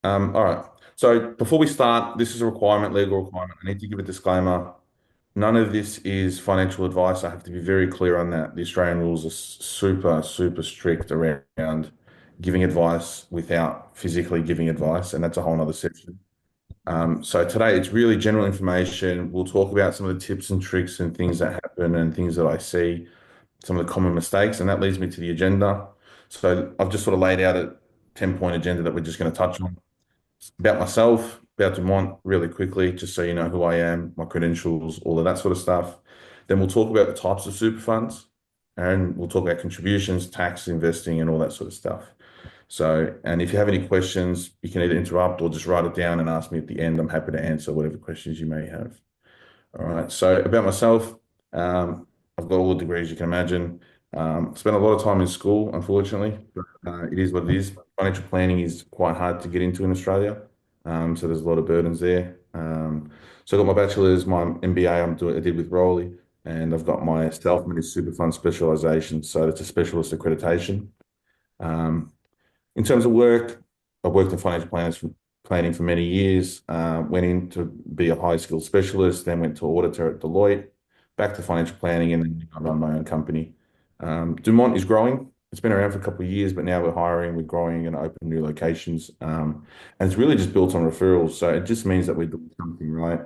All right. So before we start, this is a requirement, legal requirement. I need to give a disclaimer. None of this is financial advice. I have to be very clear on that. The Australian rules are super, super strict around giving advice without physically giving advice, and that's a whole other section. So today it's really general information. We'll talk about some of the tips and tricks and things that happen and things that I see, some of the common mistakes, and that leads me to the agenda. So I've just sort of laid out a 10-point agenda that we're just going to touch on about myself, about Dumont really quickly, just so you know who I am, my credentials, all of that sort of stuff. Then we'll talk about the types of super funds and we'll talk about contributions, tax, investing, and all that sort of stuff. So, and if you have any questions, you can either interrupt or just write it down and ask me at the end. I'm happy to answer whatever questions you may have. All right. So about myself, I've got all the degrees you can imagine. Spent a lot of time in school, unfortunately, but it is what it is. Financial planning is quite hard to get into in Australia, so there's a lot of burdens there. So I got my bachelor's, my MBA I did with Rowley, and I've got my self-managed super fund specialisation. So it's a specialist accreditation. Um, in terms of work, I've worked in planning for many years. Went in to be a high skilled specialist, then went to auditor at Deloitte, back to financial planning, and then I run my own company. Dumont is growing. It's been around for a couple of years, but now we're hiring, we're growing and open new locations. And it's really just built on referrals. So it just means that we're doing something right.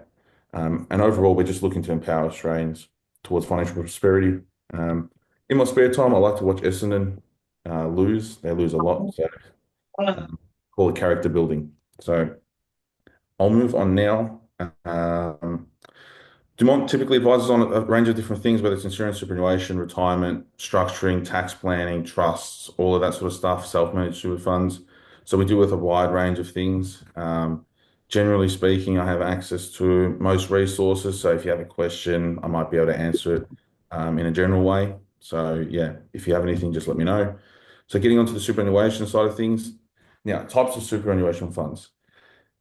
And overall, we're just looking to empower Australians towards financial prosperity. Um, in my spare time, I like to watch Essendon lose. They lose a lot. So call it character building. So I'll move on now. Dumont typically advises on a range of different things, whether it's insurance, superannuation, retirement, structuring, tax planning, trusts, all of that sort of stuff, self-managed super funds. So we deal with a wide range of things. Generally speaking, I have access to most resources. So if you have a question, I might be able to answer it in a general way. So yeah, if you have anything, just let me know. So getting onto the superannuation side of things. Now, types of superannuation funds.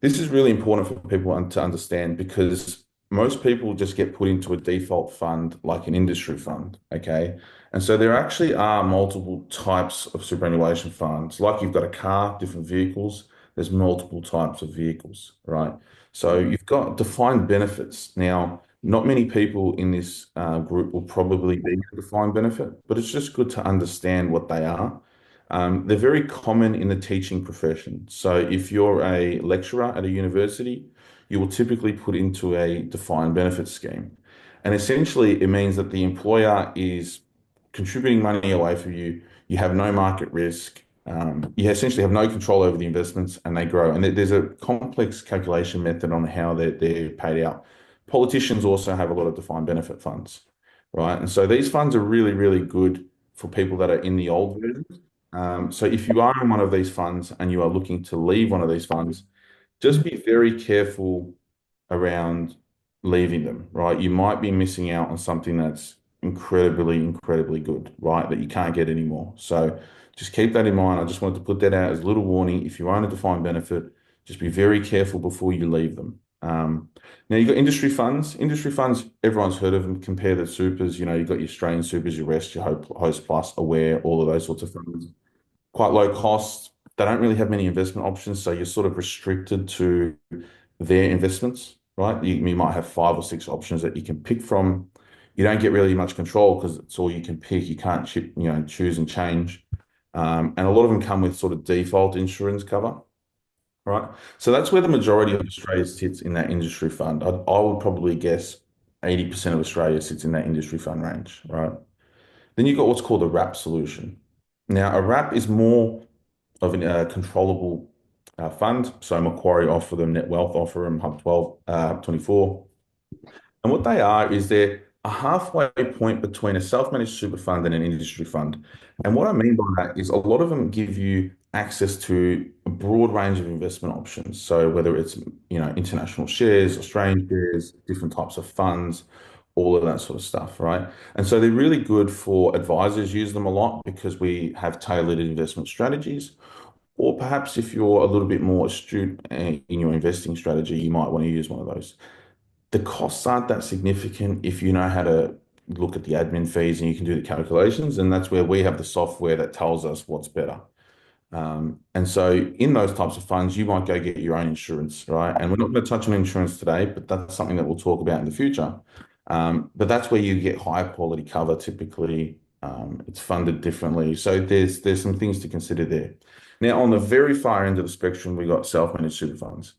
This is really important for people to understand because most people just get put into a default fund like an industry fund, okay? And so there actually are multiple types of superannuation funds. Like you've got a car, different vehicles, there's multiple types of vehicles, right? So you've got defined benefits. Now, not many people in this group will probably be a defined benefit, but it's just good to understand what they are. They're very common in the teaching profession. So if you're a lecturer at a university, you will typically put into a defined benefit scheme. And essentially, it means that the employer is contributing money away for you. You have no market risk. You essentially have no control over the investments and they grow. And there's a complex calculation method on how they're paid out. Politicians also have a lot of defined benefit funds, right? And so these funds are really, really good for people that are in the old version. So if you are in one of these funds and you are looking to leave one of these funds, just be very careful around leaving them, right? You might be missing out on something that's incredibly, incredibly good, right? That you can't get anymore. So just keep that in mind. I just wanted to put that out as a little warning. If you own a defined benefit, just be very careful before you leave them. Now you've got industry funds. Industry funds, everyone's heard of them. Compare the supers. You know, you've got your Australian supers, your Rest, your Host Plus, Aware, all of those sorts of funds. Quite low cost. They don't really have many investment options, so you're sort of restricted to their investments, right? You might have five or six options that you can pick from. You don't get really much control because it's all you can pick. You can't choose and change. And a lot of them come with sort of default insurance cover, right? So that's where the majority of Australia sits in that industry fund. I would probably guess 80% of Australia sits in that industry fund range, right? Then you've got what's called a wrap solution. Now, a wrap is more of a controllable fund. So Macquarie offer them, Net Wealth offer them, Hub 12, Hub 24. And what they are is they're a halfway point between a self-managed super fund and an industry fund. And what I mean by that is a lot of them give you access to a broad range of investment options. So whether it's, international shares, Australian shares, different types of funds, all of that sort of stuff, right? And so they're really good for advisors use them a lot because we have tailored investment strategies. Or perhaps if you're a little bit more astute in your investing strategy, you might want to use one of those. The costs aren't that significant if you know how to look at the admin fees and you can do the calculations. And that's where we have the software that tells us what's better. And so in those types of funds, you might go get your own insurance, right? And we're not going to touch on insurance today, but that's something that we'll talk about in the future. But that's where you get higher quality cover typically. It's funded differently. So there's some things to consider there. Now, on the very far end of the spectrum, we got self-managed super funds.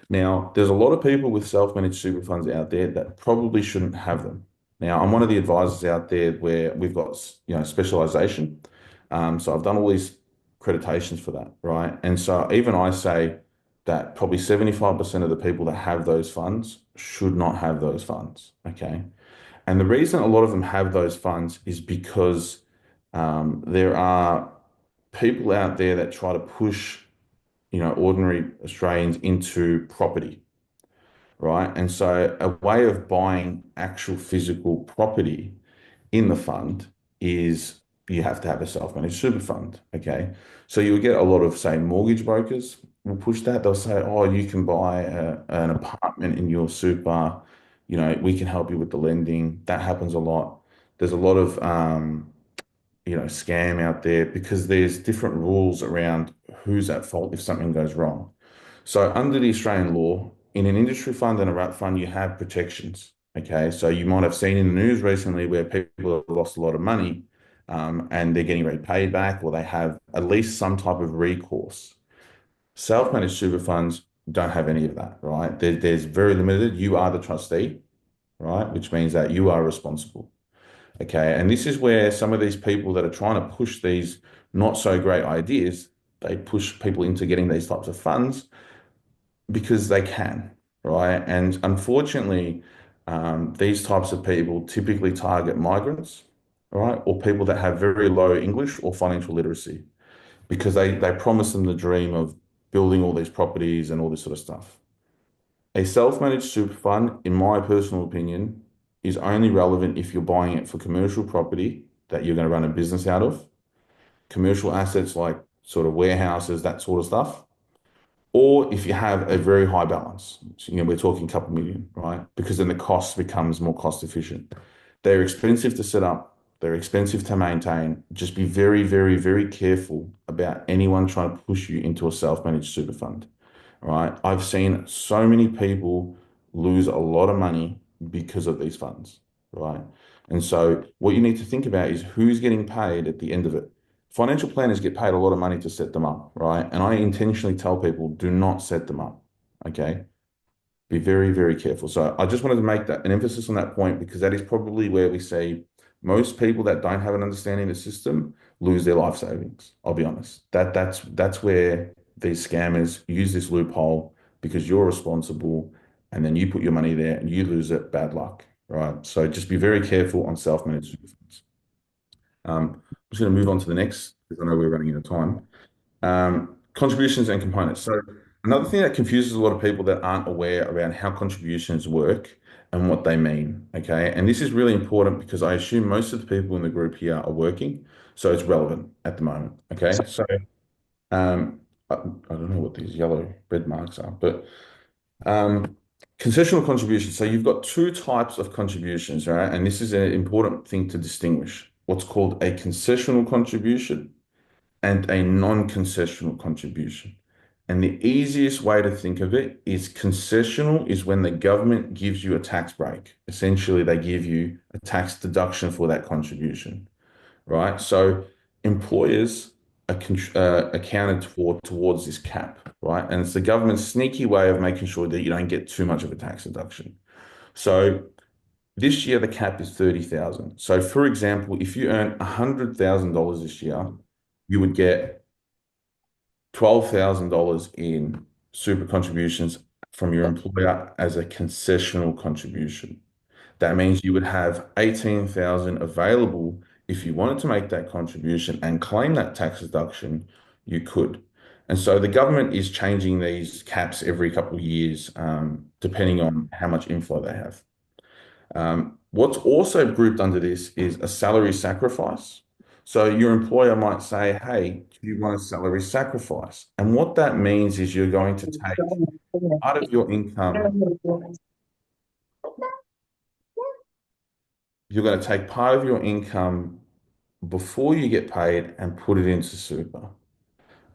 Now, there's a lot of people with self-managed super funds out there that probably shouldn't have them. Now, I'm one of the advisors out there where we've got, specialization. So I've done all these accreditations for that, right? And so even I say that probably 75% of the people that have those funds should not have those funds, okay? And the reason a lot of them have those funds is because there are people out there that try to push, ordinary Australians into property, right? And so a way of buying actual physical property in the fund is you have to have a self-managed super fund. Okay. So you'll get a lot of, say, mortgage brokers will push that. They'll say, oh, you can buy an apartment in your super, we can help you with the lending. That happens a lot. There's a lot of, scam out there because there's different rules around who's at fault if something goes wrong. So under the Australian law, in an industry fund and a wrap fund, you have protections. Okay, so you might have seen in the news recently where people have lost a lot of money, and they're getting repaid back, or they have at least some type of recourse. Self-managed super funds don't have any of that, right? There's very limited. You are the trustee, right? Which means that you are responsible. Okay, and this is where some of these people that are trying to push these not so great ideas, they push people into getting these types of funds because they can, right? And unfortunately, these types of people typically target migrants, right? Or people that have very low English or financial literacy because they promise them the dream of building all these properties and all this sort of stuff. A self-managed super fund, in my personal opinion, is only relevant if you're buying it for commercial property that you're going to run a business out of, commercial assets like sort of warehouses, that sort of stuff, or if you have a very high balance. So, we're talking a couple million, right? Because then the cost becomes more cost efficient. They're expensive to set up. They're expensive to maintain. Just be very, very, very careful about anyone trying to push you into a self-managed super fund, right? I've seen so many people lose a lot of money because of these funds, right? And so what you need to think about is who's getting paid at the end of it. Financial planners get paid a lot of money to set them up, right? And I intentionally tell people, do not set them up, okay? Be very, very careful. So I just wanted to make that an emphasis on that point because that is probably where we see most people that don't have an understanding of the system lose their life savings. I'll be honest. That's where these scammers use this loophole because you're responsible and then you put your money there and you lose it, bad luck, right? So just be very careful on self-managed funds. I'm just going to move on to the next because I know we're running out of time. Contributions and components. So another thing that confuses a lot of people that aren't aware around how contributions work and what they mean. Okay. And this is really important because I assume most of the people in the group here are working. So it's relevant at the moment. Okay. So I don't know what these yellow red marks are, but um, concessional contributions. So you've got two types of contributions, right? And this is an important thing to distinguish. What's called a concessional contribution and a non-concessional contribution. And the easiest way to think of it is concessional is when the government gives you a tax break. Essentially, they give you a tax deduction for that contribution, right? So employers are accounted for towards this cap, right? And it's the government's sneaky way of making sure that you don't get too much of a tax deduction. So this year the cap is 30,000. So for example, if you earn $100,000 this year, you would get $12,000 in super contributions from your employer as a concessional contribution. That means you would have 18,000 available if you wanted to make that contribution and claim that tax deduction, you could. And so the government is changing these caps every couple of years, depending on how much inflow they have. What's also grouped under this is a salary sacrifice. So your employer might say, hey, do you want a salary sacrifice? And what that means is you're going to take part of your income, you're going to take part of your income before you get paid and put it into super.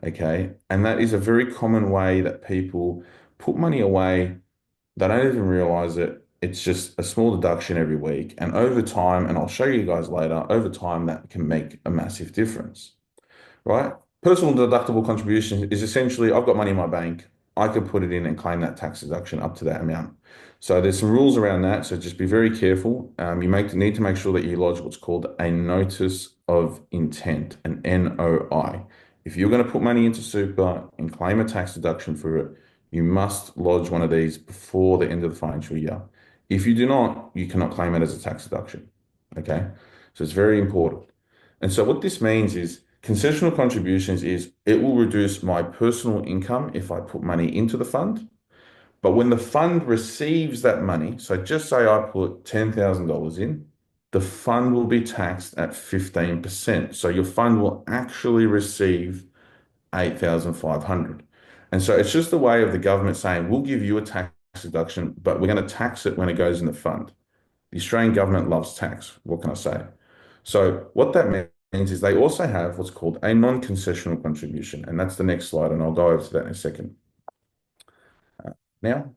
Okay. And that is a very common way that people put money away. They don't even realize it. It's just a small deduction every week. And over time, and I'll show you guys later, over time, that can make a massive difference, right? Personal deductible contribution is essentially I've got money in my bank. I could put it in and claim that tax deduction up to that amount. So there's some rules around that. So just be very careful. Need to make sure that you lodge what's called a notice of intent, an NOI. If you're going to put money into super and claim a tax deduction for it, you must lodge one of these before the end of the financial year. If you do not, you cannot claim it as a tax deduction. Okay. So it's very important. And so what this means is concessional contributions is it will reduce my personal income if I put money into the fund. But when the fund receives that money, so just say I put $10,000 in, the fund will be taxed at 15%. So your fund will actually receive 8,500. And so it's just a way of the government saying, we'll give you a tax deduction, but we're going to tax it when it goes in the fund. The Australian government loves tax. What can I say? So what that means is they also have what's called a non-concessional contribution, and that's the next slide, and I'll go over to that in a second. Now,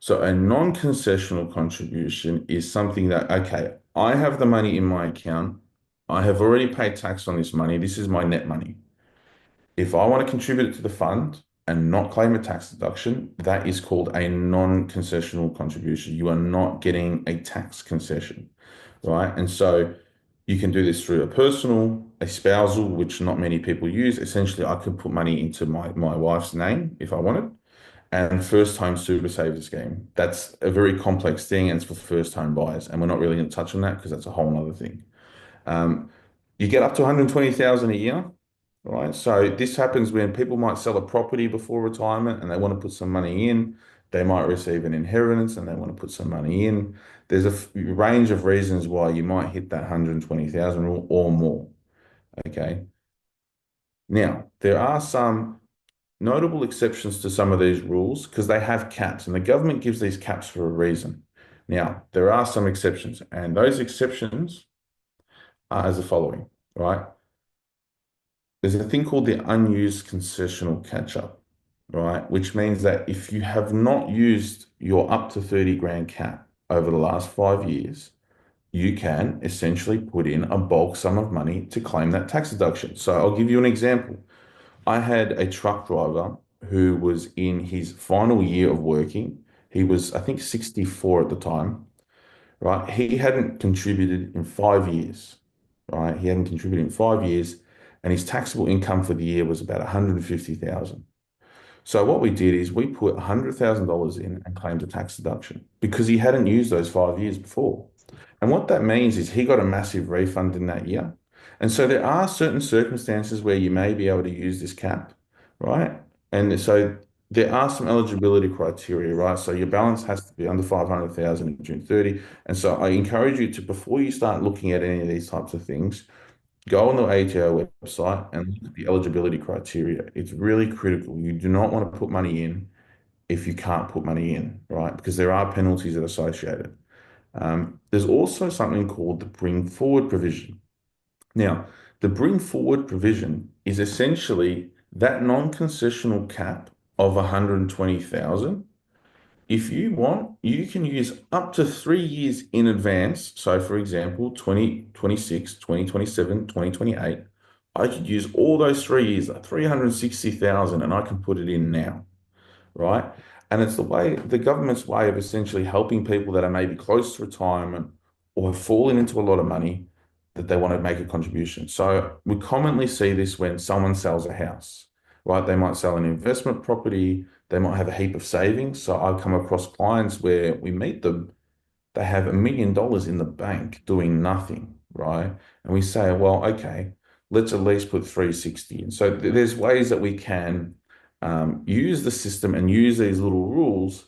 so a non-concessional contribution is something that, okay, I have the money in my account. I have already paid tax on this money. This is my net money. If I want to contribute it to the fund and not claim a tax deduction, that is called a non-concessional contribution. You are not getting a tax concession, right? And so you can do this through a personal, a spousal, which not many people use. Essentially, I could put money into my wife's name if I wanted, and first home super saver scheme. That's a very complex thing, and it's for first home buyers. And we're not really going to touch on that because that's a whole other thing. Um, you get up to 120,000 a year, right? So this happens when people might sell a property before retirement and they want to put some money in. They might receive an inheritance and they want to put some money in. There's a range of reasons why you might hit that 120,000 rule or more. Okay. Now, there are some notable exceptions to some of these rules because they have caps and the government gives these caps for a reason. Now, there are some exceptions, and those exceptions are as the following, right? There's a thing called the unused concessional catch-up, right? Which means that if you have not used your up to 30 grand cap over the last 5 years, you can essentially put in a bulk sum of money to claim that tax deduction. So I'll give you an example. I had a truck driver who was in his final year of working. He was, I think, 64 at the time, right? He hadn't contributed in 5 years, right? He hadn't contributed in 5 years, and his taxable income for the year was about 150,000. So what we did is we put $100,000 in and claimed a tax deduction because he hadn't used those 5 years before. And what that means is he got a massive refund in that year. And so there are certain circumstances where you may be able to use this cap, right? And so there are some eligibility criteria, right? So your balance has to be under 500,000 in June 30. And so I encourage you to, before you start looking at any of these types of things, go on the ATO website and look at the eligibility criteria. It's really critical. You do not want to put money in if you can't put money in, right? Because there are penalties that are associated. There's also something called the bring forward provision. Now, the bring forward provision is essentially that non-concessional cap of 120,000. If you want, you can use up to 3 years in advance. So, for example, 2026, 2027, 2028. I could use all those 3 years, like 360,000, and I can put it in now, right? And it's the government's way of essentially helping people that are maybe close to retirement or have fallen into a lot of money that they want to make a contribution. So we commonly see this when someone sells a house, right? They might sell an investment property, they might have a heap of savings. So I've come across clients where we meet them, they have $1 million in the bank doing nothing, right? And we say, well, okay, let's at least put 360 in. So there's ways that we can use the system and use these little rules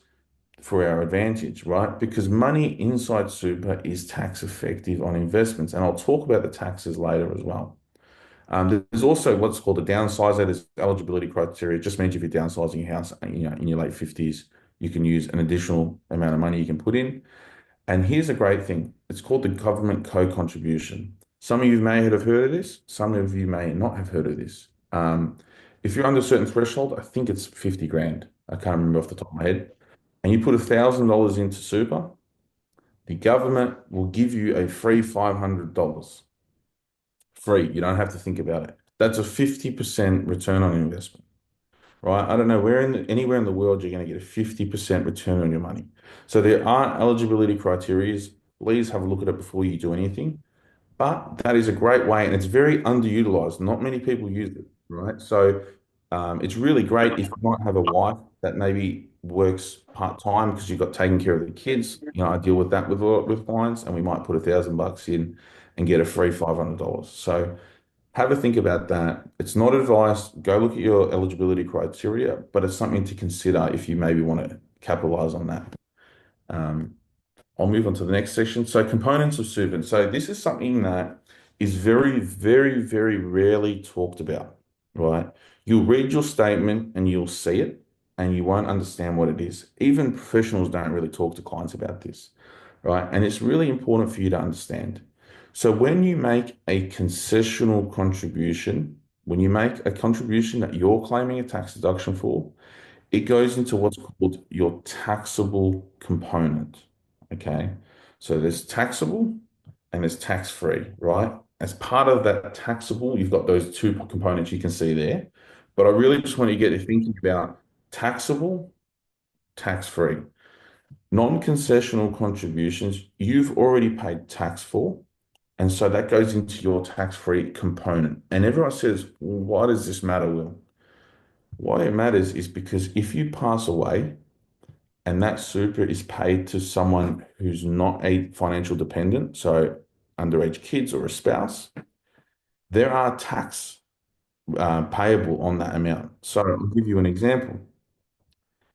for our advantage, right? Because money inside super is tax effective on investments. And I'll talk about the taxes later as well. There's also what's called a downsizer. There's eligibility criteria. It just means if you're downsizing your house, in your late 50s, you can use an additional amount of money you can put in. And here's a great thing. It's called the government co-contribution. Some of you may have heard of this. Some of you may not have heard of this. If you're under a certain threshold, I think it's 50 grand. I can't remember off the top of my head. And you put $1,000 into super, the government will give you a free $500. Free. You don't have to think about it. That's a 50% return on investment, right? I don't know anywhere in the world you're going to get a 50% return on your money. So there are eligibility criteria. Please have a look at it before you do anything. But that is a great way, and it's very underutilized. Not many people use it, right? So it's really great if you might have a wife that maybe works part-time because you've got taking care of the kids. You know, I deal with that with clients, and we might put $1,000 in and get a free $500. So have a think about that. It's not advice. Go look at your eligibility criteria, but it's something to consider if you maybe want to capitalize on that. Um, I'll move on to the next section. So components of super. So this is something that is very, very, very rarely talked about, right? You'll read your statement and you'll see it and you won't understand what it is. Even professionals don't really talk to clients about this, right? And it's really important for you to understand. So when you make a concessional contribution, when you make a contribution that you're claiming a tax deduction for, it goes into what's called your taxable component. Okay. So there's taxable and there's tax-free, right? As part of that taxable, you've got those two components you can see there. But I really just want you to get you thinking about taxable, tax-free. Non-concessional contributions, you've already paid tax for. And so that goes into your tax-free component. And everyone says, well, why does this matter, Will? Why it matters is because if you pass away and that super is paid to someone who's not a financial dependent, so underage kids or a spouse, there are tax payable on that amount. So I'll give you an example.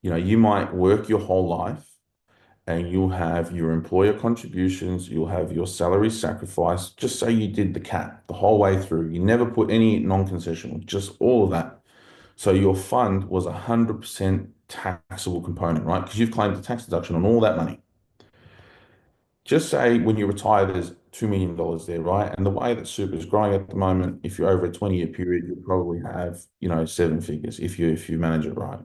You know, you might work your whole life and you'll have your employer contributions, you'll have your salary sacrifice, just say you did the cap the whole way through. You never put any non-concessional, just all of that. So your fund was 100% taxable component, right? Because you've claimed a tax deduction on all that money. Just say when you retire, there's $2 million there, right? And the way that super is growing at the moment, if you're over a 20-year period, you'll probably have, you know, seven figures if you manage it right.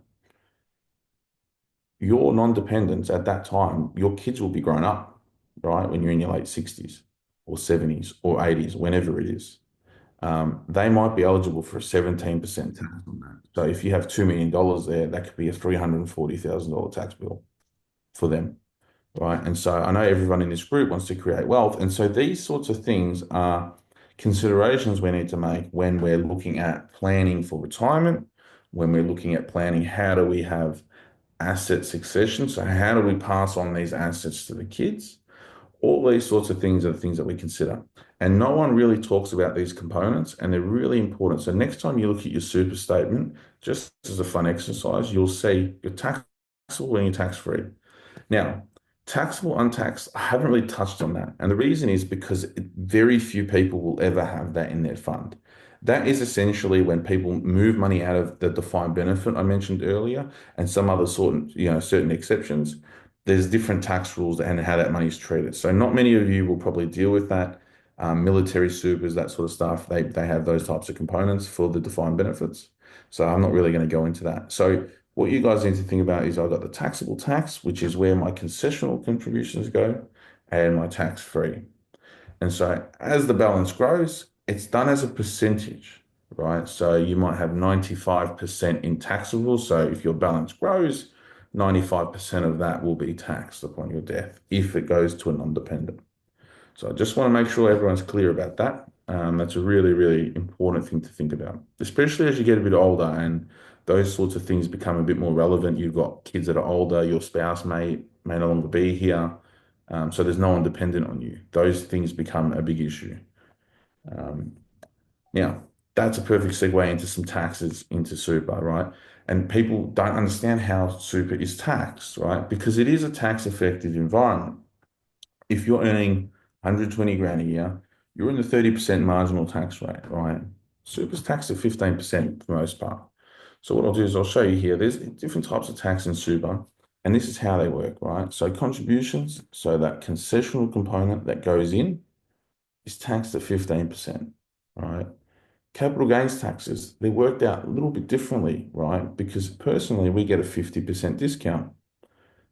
Your non-dependents at that time, your kids will be grown up, right? When you're in your late 60s or 70s or 80s, whenever it is. They might be eligible for a 17% tax on that. So if you have $2 million there, that could be a $340,000 tax bill for them, right? And so I know everyone in this group wants to create wealth. And so these sorts of things are considerations we need to make when we're looking at planning for retirement, when we're looking at planning how do we have asset succession. So how do we pass on these assets to the kids? All these sorts of things are the things that we consider. And no one really talks about these components, and they're really important. So next time you look at your super statement, just as a fun exercise, you'll see your taxable and your tax-free. Now, taxable, untaxed, I haven't really touched on that. And the reason is because very few people will ever have that in their fund. That is essentially when people move money out of the defined benefit I mentioned earlier and some other certain exceptions. There's different tax rules and how that money is treated. So not many of you will probably deal with that. Military supers, that sort of stuff, they have those types of components for the defined benefits. So I'm not really going to go into that. So what you guys need to think about is I've got the taxable tax, which is where my concessional contributions go, and my tax-free. And so as the balance grows, it's done as a percentage, right? So you might have 95% in taxable. So if your balance grows, 95% of that will be taxed upon your death if it goes to a non-dependent. So I just want to make sure everyone's clear about that. That's a really, really important thing to think about, especially as you get a bit older and those sorts of things become a bit more relevant. You've got kids that are older, your spouse may no longer be here. So there's no one dependent on you. Those things become a big issue. Um, Now, that's a perfect segue into some taxes into super, right? And people don't understand how super is taxed, right? Because it is a tax effective environment. If you're earning 120 grand a year, you're in the 30% marginal tax rate, right? Super's taxed at 15% for the most part. So what I'll do is I'll show you here, there's different types of tax in super, and this is how they work, right? So contributions, so that concessional component that goes in is taxed at 15%, right? Capital gains taxes, they're worked out a little bit differently, right? Because personally, we get a 50% discount.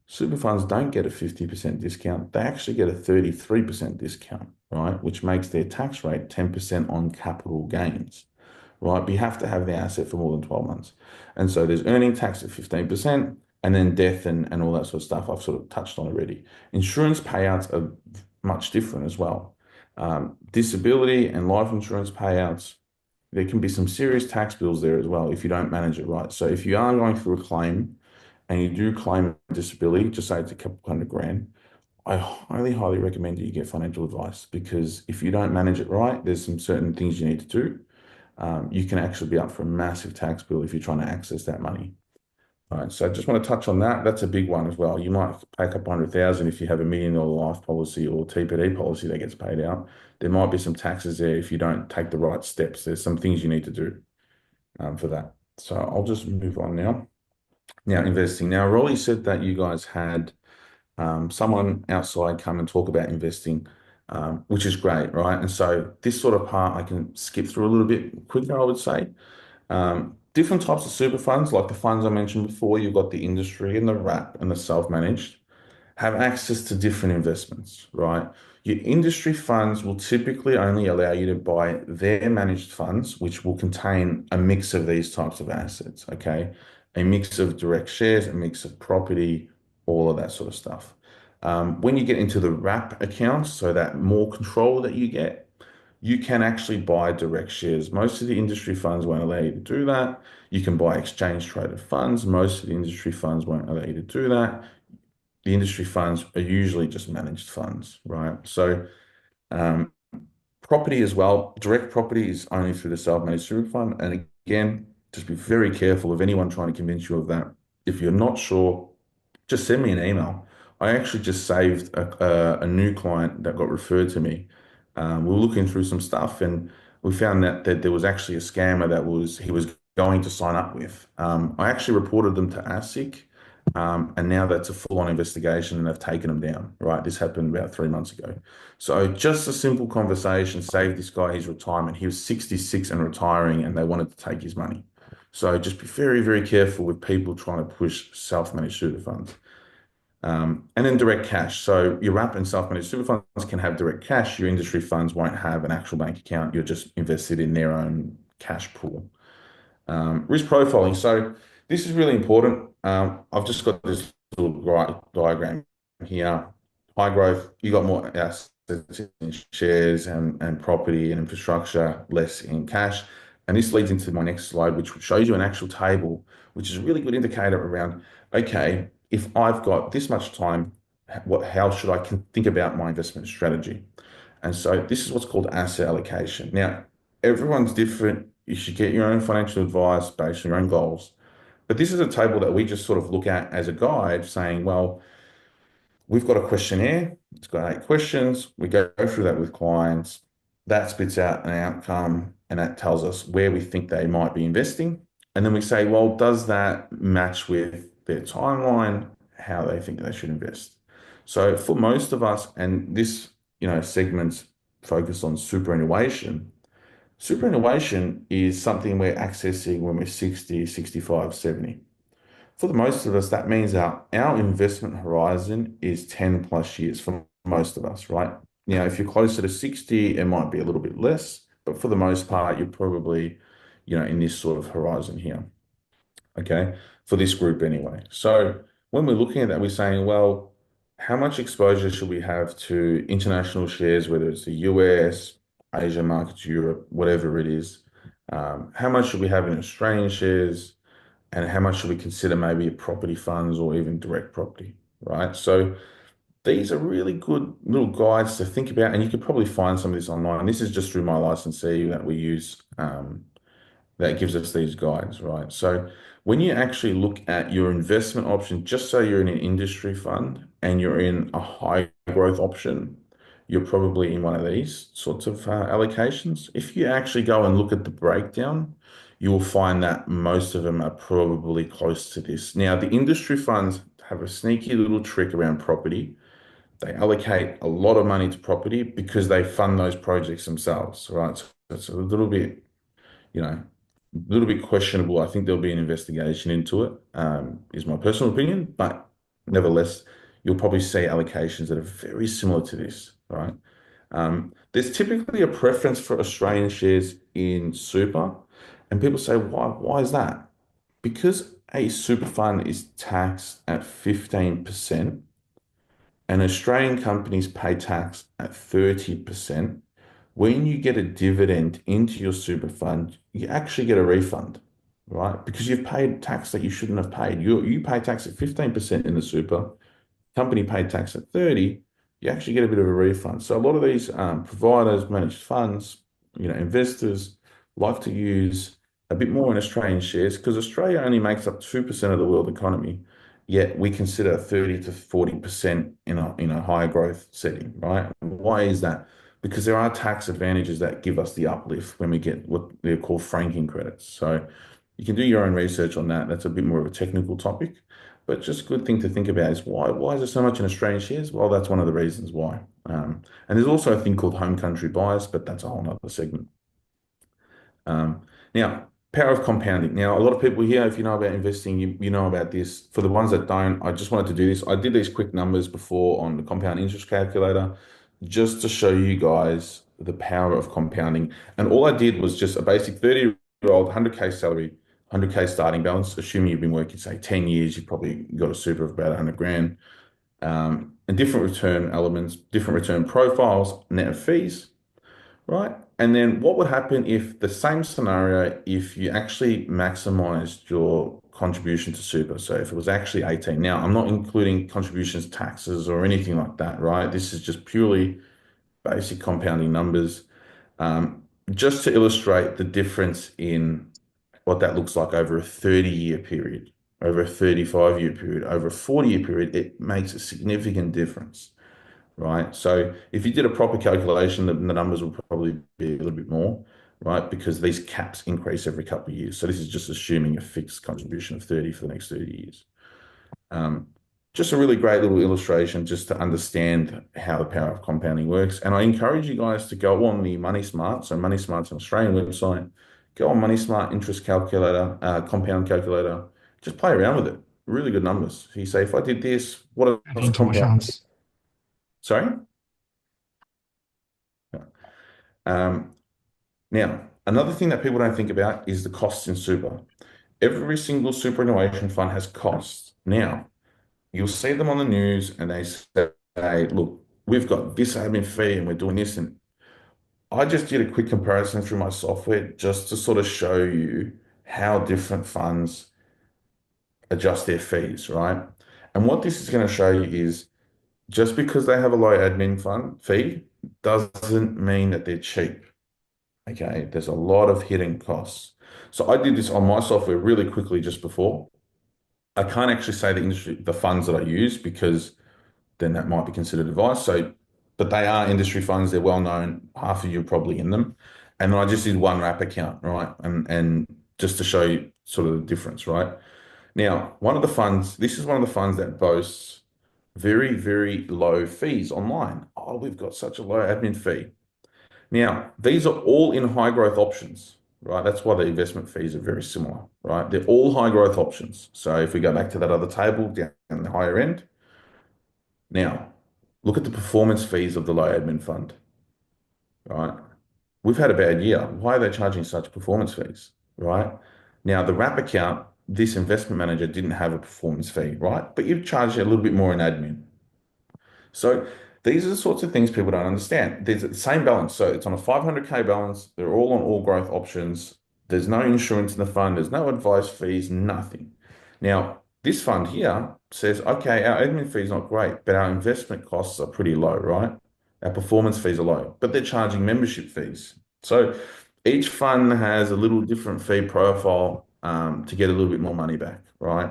Super funds don't get a 50% discount. They actually get a 33% discount, right? Which makes their tax rate 10% on capital gains, right? But you have to have the asset for more than 12 months. And so there's earning tax at 15%, and then death and all that sort of stuff I've sort of touched on already. Insurance payouts are much different as well. Disability and life insurance payouts, there can be some serious tax bills there as well if you don't manage it right. So if you are going through a claim and you do claim a disability, just say it's a couple hundred grand, I highly, highly recommend that you get financial advice because if you don't manage it right, there's some certain things you need to do. You can actually be up for a massive tax bill if you're trying to access that money. All right, so I just want to touch on that. That's a big one as well. You might pay a couple 100,000 if you have $1 million life policy or TPD policy that gets paid out. There might be some taxes there if you don't take the right steps. There's some things you need to do for that. So I'll just move on now. Now, investing. Now, Rolly said that you guys had someone outside come and talk about investing, which is great, right? And so this sort of part I can skip through a little bit quicker, I would say. Different types of super funds, like the funds I mentioned before, you've got the industry and the wrap and the self-managed, have access to different investments, right? Your industry funds will typically only allow you to buy their managed funds, which will contain a mix of these types of assets, okay? A mix of direct shares, a mix of property, all of that sort of stuff. When you get into the wrap accounts, so that more control that you get, you can actually buy direct shares. Most of the industry funds won't allow you to do that. You can buy exchange traded funds. Most of the industry funds won't allow you to do that. The industry funds are usually just managed funds, right? So um, property as well, direct property is only through the self-managed super fund. And again, just be very careful of anyone trying to convince you of that. If you're not sure, just send me an email. I actually just saved a new client that got referred to me. We were looking through some stuff and we found that there was actually a scammer that he was going to sign up with. I actually reported them to ASIC, and now that's a full-on investigation and they've taken them down, right? This happened about 3 months ago. So just a simple conversation saved this guy his retirement. He was 66 and retiring and they wanted to take his money. So just be very, very careful with people trying to push self-managed super funds. And then direct cash. So your wrap and self-managed super funds can have direct cash. Your industry funds won't have an actual bank account. You're just invested in their own cash pool. Risk profiling. So this is really important. I've just got this little diagram here. High growth, you got more assets in shares and property and infrastructure, less in cash. And this leads into my next slide, which shows you an actual table, which is a really good indicator around, okay, if I've got this much time, how should I think about my investment strategy? And so this is what's called asset allocation. Now, everyone's different. You should get your own financial advice based on your own goals. But this is a table that we just sort of look at as a guide saying, well, we've got a questionnaire. It's got 8 questions. We go through that with clients. That spits out an outcome and that tells us where we think they might be investing. And then we say, well, does that match with their timeline, how they think they should invest? So for most of us, and this, segments focus on superannuation. Superannuation is something we're accessing when we're 60, 65, 70. For the most of us, that means our investment horizon is 10 plus years for most of us, right? If you're closer to 60, it might be a little bit less, but for the most part, you're probably, in this sort of horizon here, okay, for this group anyway. So when we're looking at that, we're saying, well, how much exposure should we have to international shares, whether it's the US, Asia markets, Europe, whatever it is? How much should we have in Australian shares? And how much should we consider maybe property funds or even direct property, right? So these are really good little guides to think about, and you could probably find some of this online. This is just through my licensee that we use that gives us these guides, right? So when you actually look at your investment option, just so you're in an industry fund and you're in a high growth option, you're probably in one of these sorts of allocations. If you actually go and look at the breakdown, you will find that most of them are probably close to this. Now, the industry funds have a sneaky little trick around property. They allocate a lot of money to property because they fund those projects themselves, right? So it's a little bit you know, a little bit questionable. I think there'll be an investigation into it, is my personal opinion, but nevertheless, you'll probably see allocations that are very similar to this, right? There's typically a preference for Australian shares in super, and people say, why is that? Because a super fund is taxed at 15%, and Australian companies pay tax at 30%. When you get a dividend into your super fund, you actually get a refund, right? Because you've paid tax that you shouldn't have paid. You pay tax at 15% in the super, company paid tax at 30, you actually get a bit of a refund. So a lot of these providers, managed funds, investors like to use a bit more in Australian shares because Australia only makes up 2% of the world economy, yet we consider 30 to 40% in a higher growth setting, right? Why is that? Because there are tax advantages that give us the uplift when we get what they're called franking credits. So you can do your own research on that. That's a bit more of a technical topic. But just a good thing to think about is why is there so much in Australian shares? Well, that's one of the reasons why. And there's also a thing called home country bias, but that's a whole other segment. Now, power of compounding. Now, a lot of people here, if you know about investing, you know about this. For the ones that don't, I just wanted to do this. I did these quick numbers before on the compound interest calculator just to show you guys the power of compounding. And all I did was just a basic 30-year-old 100K salary, 100K starting balance, assuming you've been working, say, 10 years, you've probably got a super of about 100 grand, and different return elements, different return profiles, net of fees, right? And then what would happen if the same scenario, if you actually maximized your contribution to super? So if it was actually 18. Now, I'm not including contributions, taxes, or anything like that, right? This is just purely basic compounding numbers, just to illustrate the difference in what that looks like over a 30-year period, over a 35-year period, over a 40-year period. It makes a significant difference, right? So if you did a proper calculation, the numbers will probably be a little bit more, right? Because these caps increase every couple of years. So this is just assuming a fixed contribution of 30 for the next 30 years. Um, just a really great little illustration just to understand how the power of compounding works. And I encourage you guys to go on the Money Smart. So Money Smart's an Australian website. Go on Money Smart interest calculator, compound calculator. Just play around with it. Really good numbers. So you say, if I did this, what else Thank you, my compound? chance. Sorry? Um, Now, another thing that people don't think about is the costs in super. Every single superannuation fund has costs. Now, you'll see them on the news and they say, look, we've got this admin fee and we're doing this. And I just did a quick comparison through my software just to sort of show you how different funds adjust their fees, right? And what this is going to show you is just because they have a low admin fund fee doesn't mean that they're cheap. Okay, there's a lot of hidden costs. So I did this on my software really quickly just before. I can't actually say the funds that I use because then that might be considered advice. So, but they are industry funds. They're well known. Half of you are probably in them. And then I just did one wrap account, right? And just to show you sort of the difference, right? Now, one of the funds, this is one of the funds that boasts very, very low fees online. Oh, we've got such a low admin fee. Now, these are all in high growth options, right? That's why the investment fees are very similar, right? They're all high growth options. So if we go back to that other table down the higher end, now look at the performance fees of the low admin fund, right? We've had a bad year. Why are they charging such performance fees, right? Now, the wrap account, this investment manager didn't have a performance fee, right? But you've charged a little bit more in admin. So these are the sorts of things people don't understand. There's the same balance. So it's on a 500K balance. They're all on all growth options. There's no insurance in the fund. There's no advice fees, nothing. Now, this fund here says, okay, our admin fee is not great, but our investment costs are pretty low, right? Our performance fees are low, but they're charging membership fees. So each fund has a little different fee profile to get a little bit more money back, right?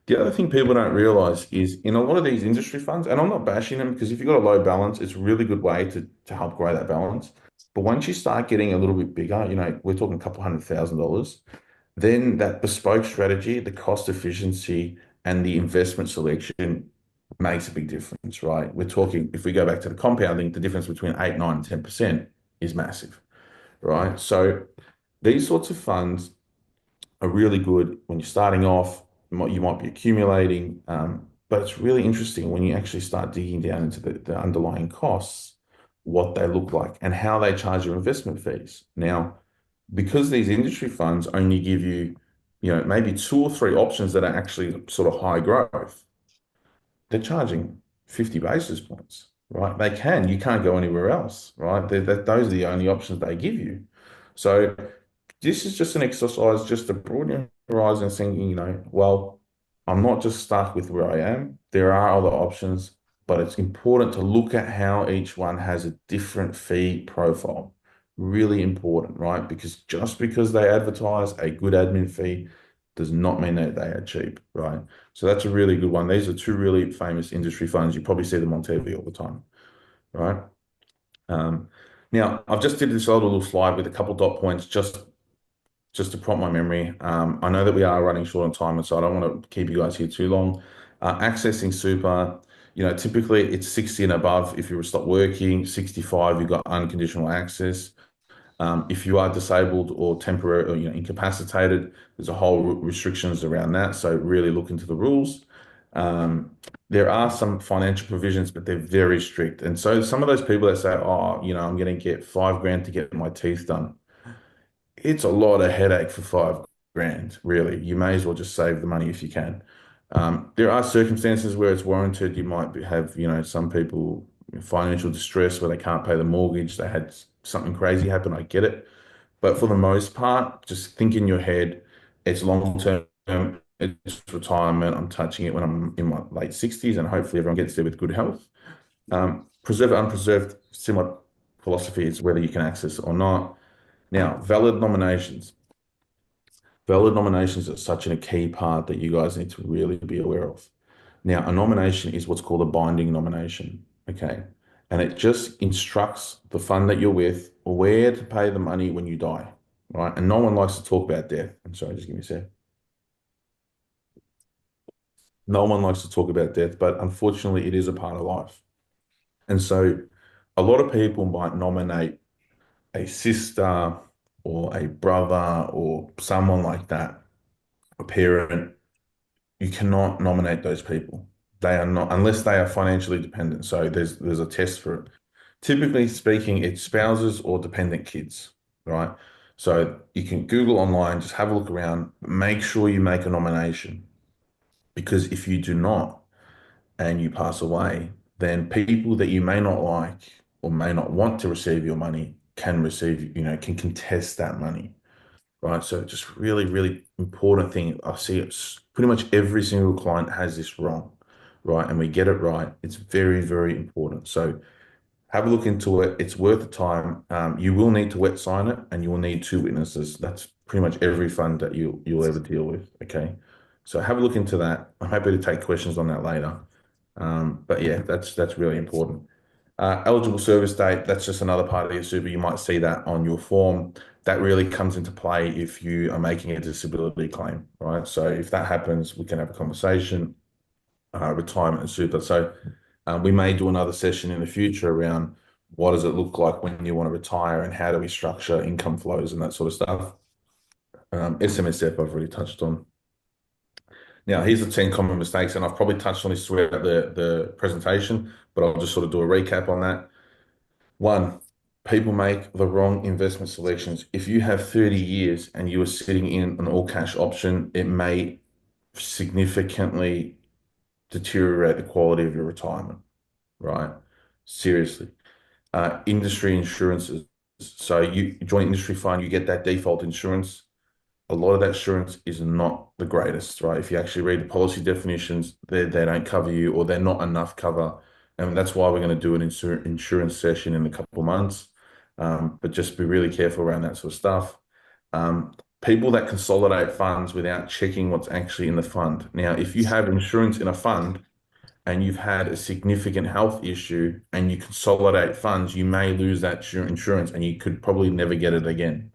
The other thing people don't realize is in a lot of these industry funds, and I'm not bashing them because if you've got a low balance, it's a really good way to help grow that balance. But once you start getting a little bit bigger, we're talking a couple $100,000, then that bespoke strategy, the cost efficiency, and the investment selection makes a big difference, right? We're talking, if we go back to the compounding, the difference between 8, 9, and 10% is massive, right? So These sorts of funds are really good when you're starting off. You might be accumulating, but it's really interesting when you actually start digging down into the underlying costs, what they look like, and how they charge your investment fees. Now, because these industry funds only give you, maybe two or three options that are actually sort of high growth, they're charging 50 basis points, right? You can't go anywhere else, right? Those are the only options they give you. So this is just an exercise just to broaden your horizon and saying, well, I'm not just stuck with where I am. There are other options, but it's important to look at how each one has a different fee profile. Really important, right? Because just because they advertise a good admin fee does not mean that they are cheap, right? So that's a really good one. These are two really famous industry funds. You probably see them on TV all the time, right? Um, Now, I've just did this other little slide with a couple dot points just to prompt my memory. I know that we are running short on time, and so I don't want to keep you guys here too long. Accessing super, typically it's 60 and above. If you stop working, 65, you've got unconditional access. If you are disabled or temporary or incapacitated, there's a whole restrictions around that. So really look into the rules. Um, there are some financial provisions, but they're very strict. And so some of those people that say, "Oh, I'm going to get 5 grand to get my teeth done," it's a lot of headache for 5 grand, really. You may as well just save the money if you can. There are circumstances where it's warranted. You might have, some people in financial distress where they can't pay the mortgage. They had something crazy happen. I get it. But for the most part, just think in your head, it's long term, it's retirement. I'm touching it when I'm in my late 60s, and hopefully everyone gets there with good health. Preserve unpreserved, similar philosophy is whether you can access it or not. Now, valid nominations. Valid nominations are such a key part that you guys need to really be aware of. Now, a nomination is what's called a binding nomination. Okay. And it just instructs the fund that you're with where to pay the money when you die. Right. And no one likes to talk about death. I'm sorry, just give me a sec. No one likes to talk about death, but unfortunately, it is a part of life. And so a lot of people might nominate a sister or a brother or someone like that, a parent. You cannot nominate those people. They are not, unless they are financially dependent. So there's a test for it. Typically speaking, it's spouses or dependent kids, right? So you can Google online, just have a look around, make sure you make a nomination. Because if you do not and you pass away, then people that you may not like or may not want to receive your money can receive, can contest that money, right? So just really, really important thing. I see it's pretty much every single client has this wrong, right? And we get it right. It's very, very important. So have a look into it. It's worth the time. You will need to wet sign it, and you will need two witnesses. That's pretty much every fund that you'll ever deal with. Okay. So have a look into that. I'm happy to take questions on that later. But yeah, that's really important. Eligible service date, that's just another part of your super. You might see that on your form. That really comes into play if you are making a disability claim, right? So if that happens, we can have a conversation, retirement and super. So we may do another session in the future around what does it look like when you want to retire and how do we structure income flows and that sort of stuff. SMSF I've already touched on. Now, here's the 10 common mistakes, and I've probably touched on this throughout the presentation, but I'll just sort of do a recap on that. One, people make the wrong investment selections. If you have 30 years and you are sitting in an all cash option, it may significantly deteriorate the quality of your retirement, right? Seriously. Industry insurances. So you join an industry fund, you get that default insurance. A lot of that insurance is not the greatest, right? If you actually read the policy definitions, they don't cover you or they're not enough cover. And that's why we're going to do an insurance session in a couple of months. But just be really careful around that sort of stuff. People that consolidate funds without checking what's actually in the fund. Now, if you have insurance in a fund and you've had a significant health issue and you consolidate funds, you may lose that insurance and you could probably never get it again.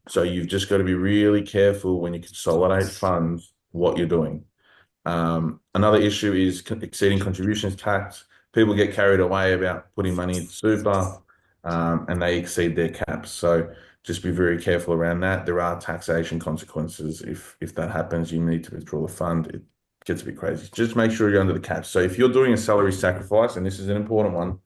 So you've just got to be really careful when you consolidate funds, what you're doing. Another issue is exceeding contributions tax. People get carried away about putting money into super, and they exceed their caps. So just be very careful around that. There are taxation consequences if that happens. You need to withdraw the fund. It gets a bit crazy. Just make sure you're under the cap. So if you're doing a salary sacrifice, and this is an important one,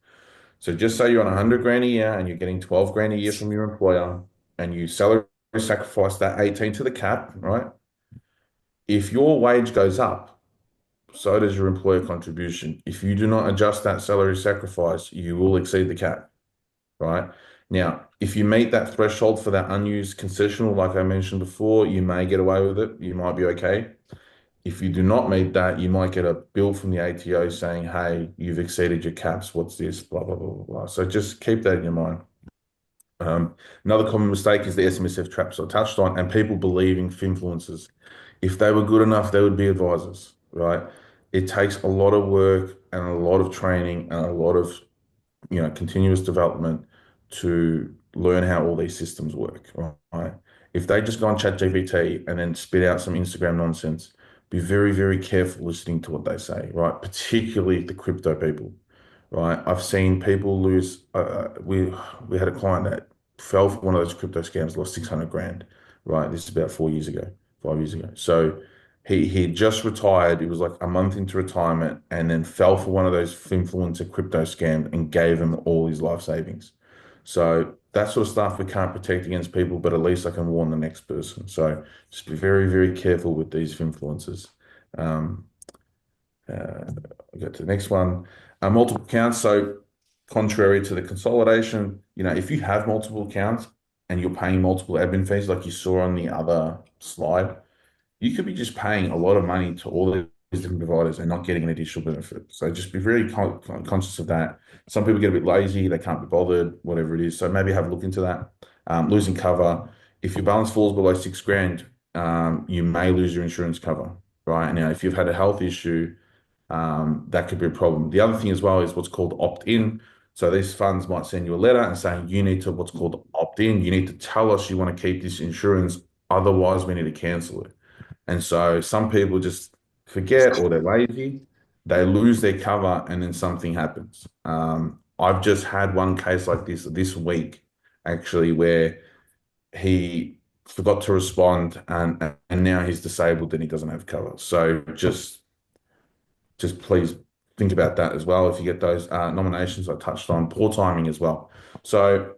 so just say you're on 100 grand a year and you're getting 12 grand a year from your employer, and you salary sacrifice that 18 to the cap, right? If your wage goes up, so does your employer contribution. If you do not adjust that salary sacrifice, you will exceed the cap, right? Now, if you meet that threshold for that unused concessional, like I mentioned before, you may get away with it. You might be okay. If you do not meet that, you might get a bill from the ATO saying, hey, you've exceeded your caps. What's this? Blah, blah, blah, blah, blah. So just keep that in your mind. Another common mistake is the SMSF traps I touched on, and people believing influencers. If they were good enough, they would be advisors, right? It takes a lot of work and a lot of training and a lot of continuous development to learn how all these systems work, right? If they just go on ChatGPT and then spit out some Instagram nonsense, be very, very careful listening to what they say, right? Particularly the crypto people, right? I've seen people lose. We had a client that fell for one of those crypto scams, lost 600 grand, right? This is about 4 years ago, 5 years ago. So he just retired. It was like a month into retirement, and then fell for one of those influencer crypto scams and gave him all his life savings. So that sort of stuff we can't protect against people, but at least I can warn the next person. So just be very, very careful with these influencers. Um, I'll go to the next one. Multiple accounts. So contrary to the consolidation, if you have multiple accounts and you're paying multiple admin fees, like you saw on the other slide, you could be just paying a lot of money to all these different providers and not getting an additional benefit. So just be very conscious of that. Some people get a bit lazy, they can't be bothered, whatever it is. So maybe have a look into that. Losing cover. If your balance falls below 6 grand, you may lose your insurance cover, right? Now, if you've had a health issue, that could be a problem. The other thing as well is what's called opt-in. So these funds might send you a letter and saying you need to what's called opt-in. You need to tell us you want to keep this insurance, otherwise we need to cancel it. And so some people just forget or they're lazy, they lose their cover, and then something happens. I've just had one case like this week, actually, where he forgot to respond, and now he's disabled and he doesn't have cover. So just please think about that as well. If you get those nominations I touched on, poor timing as well. So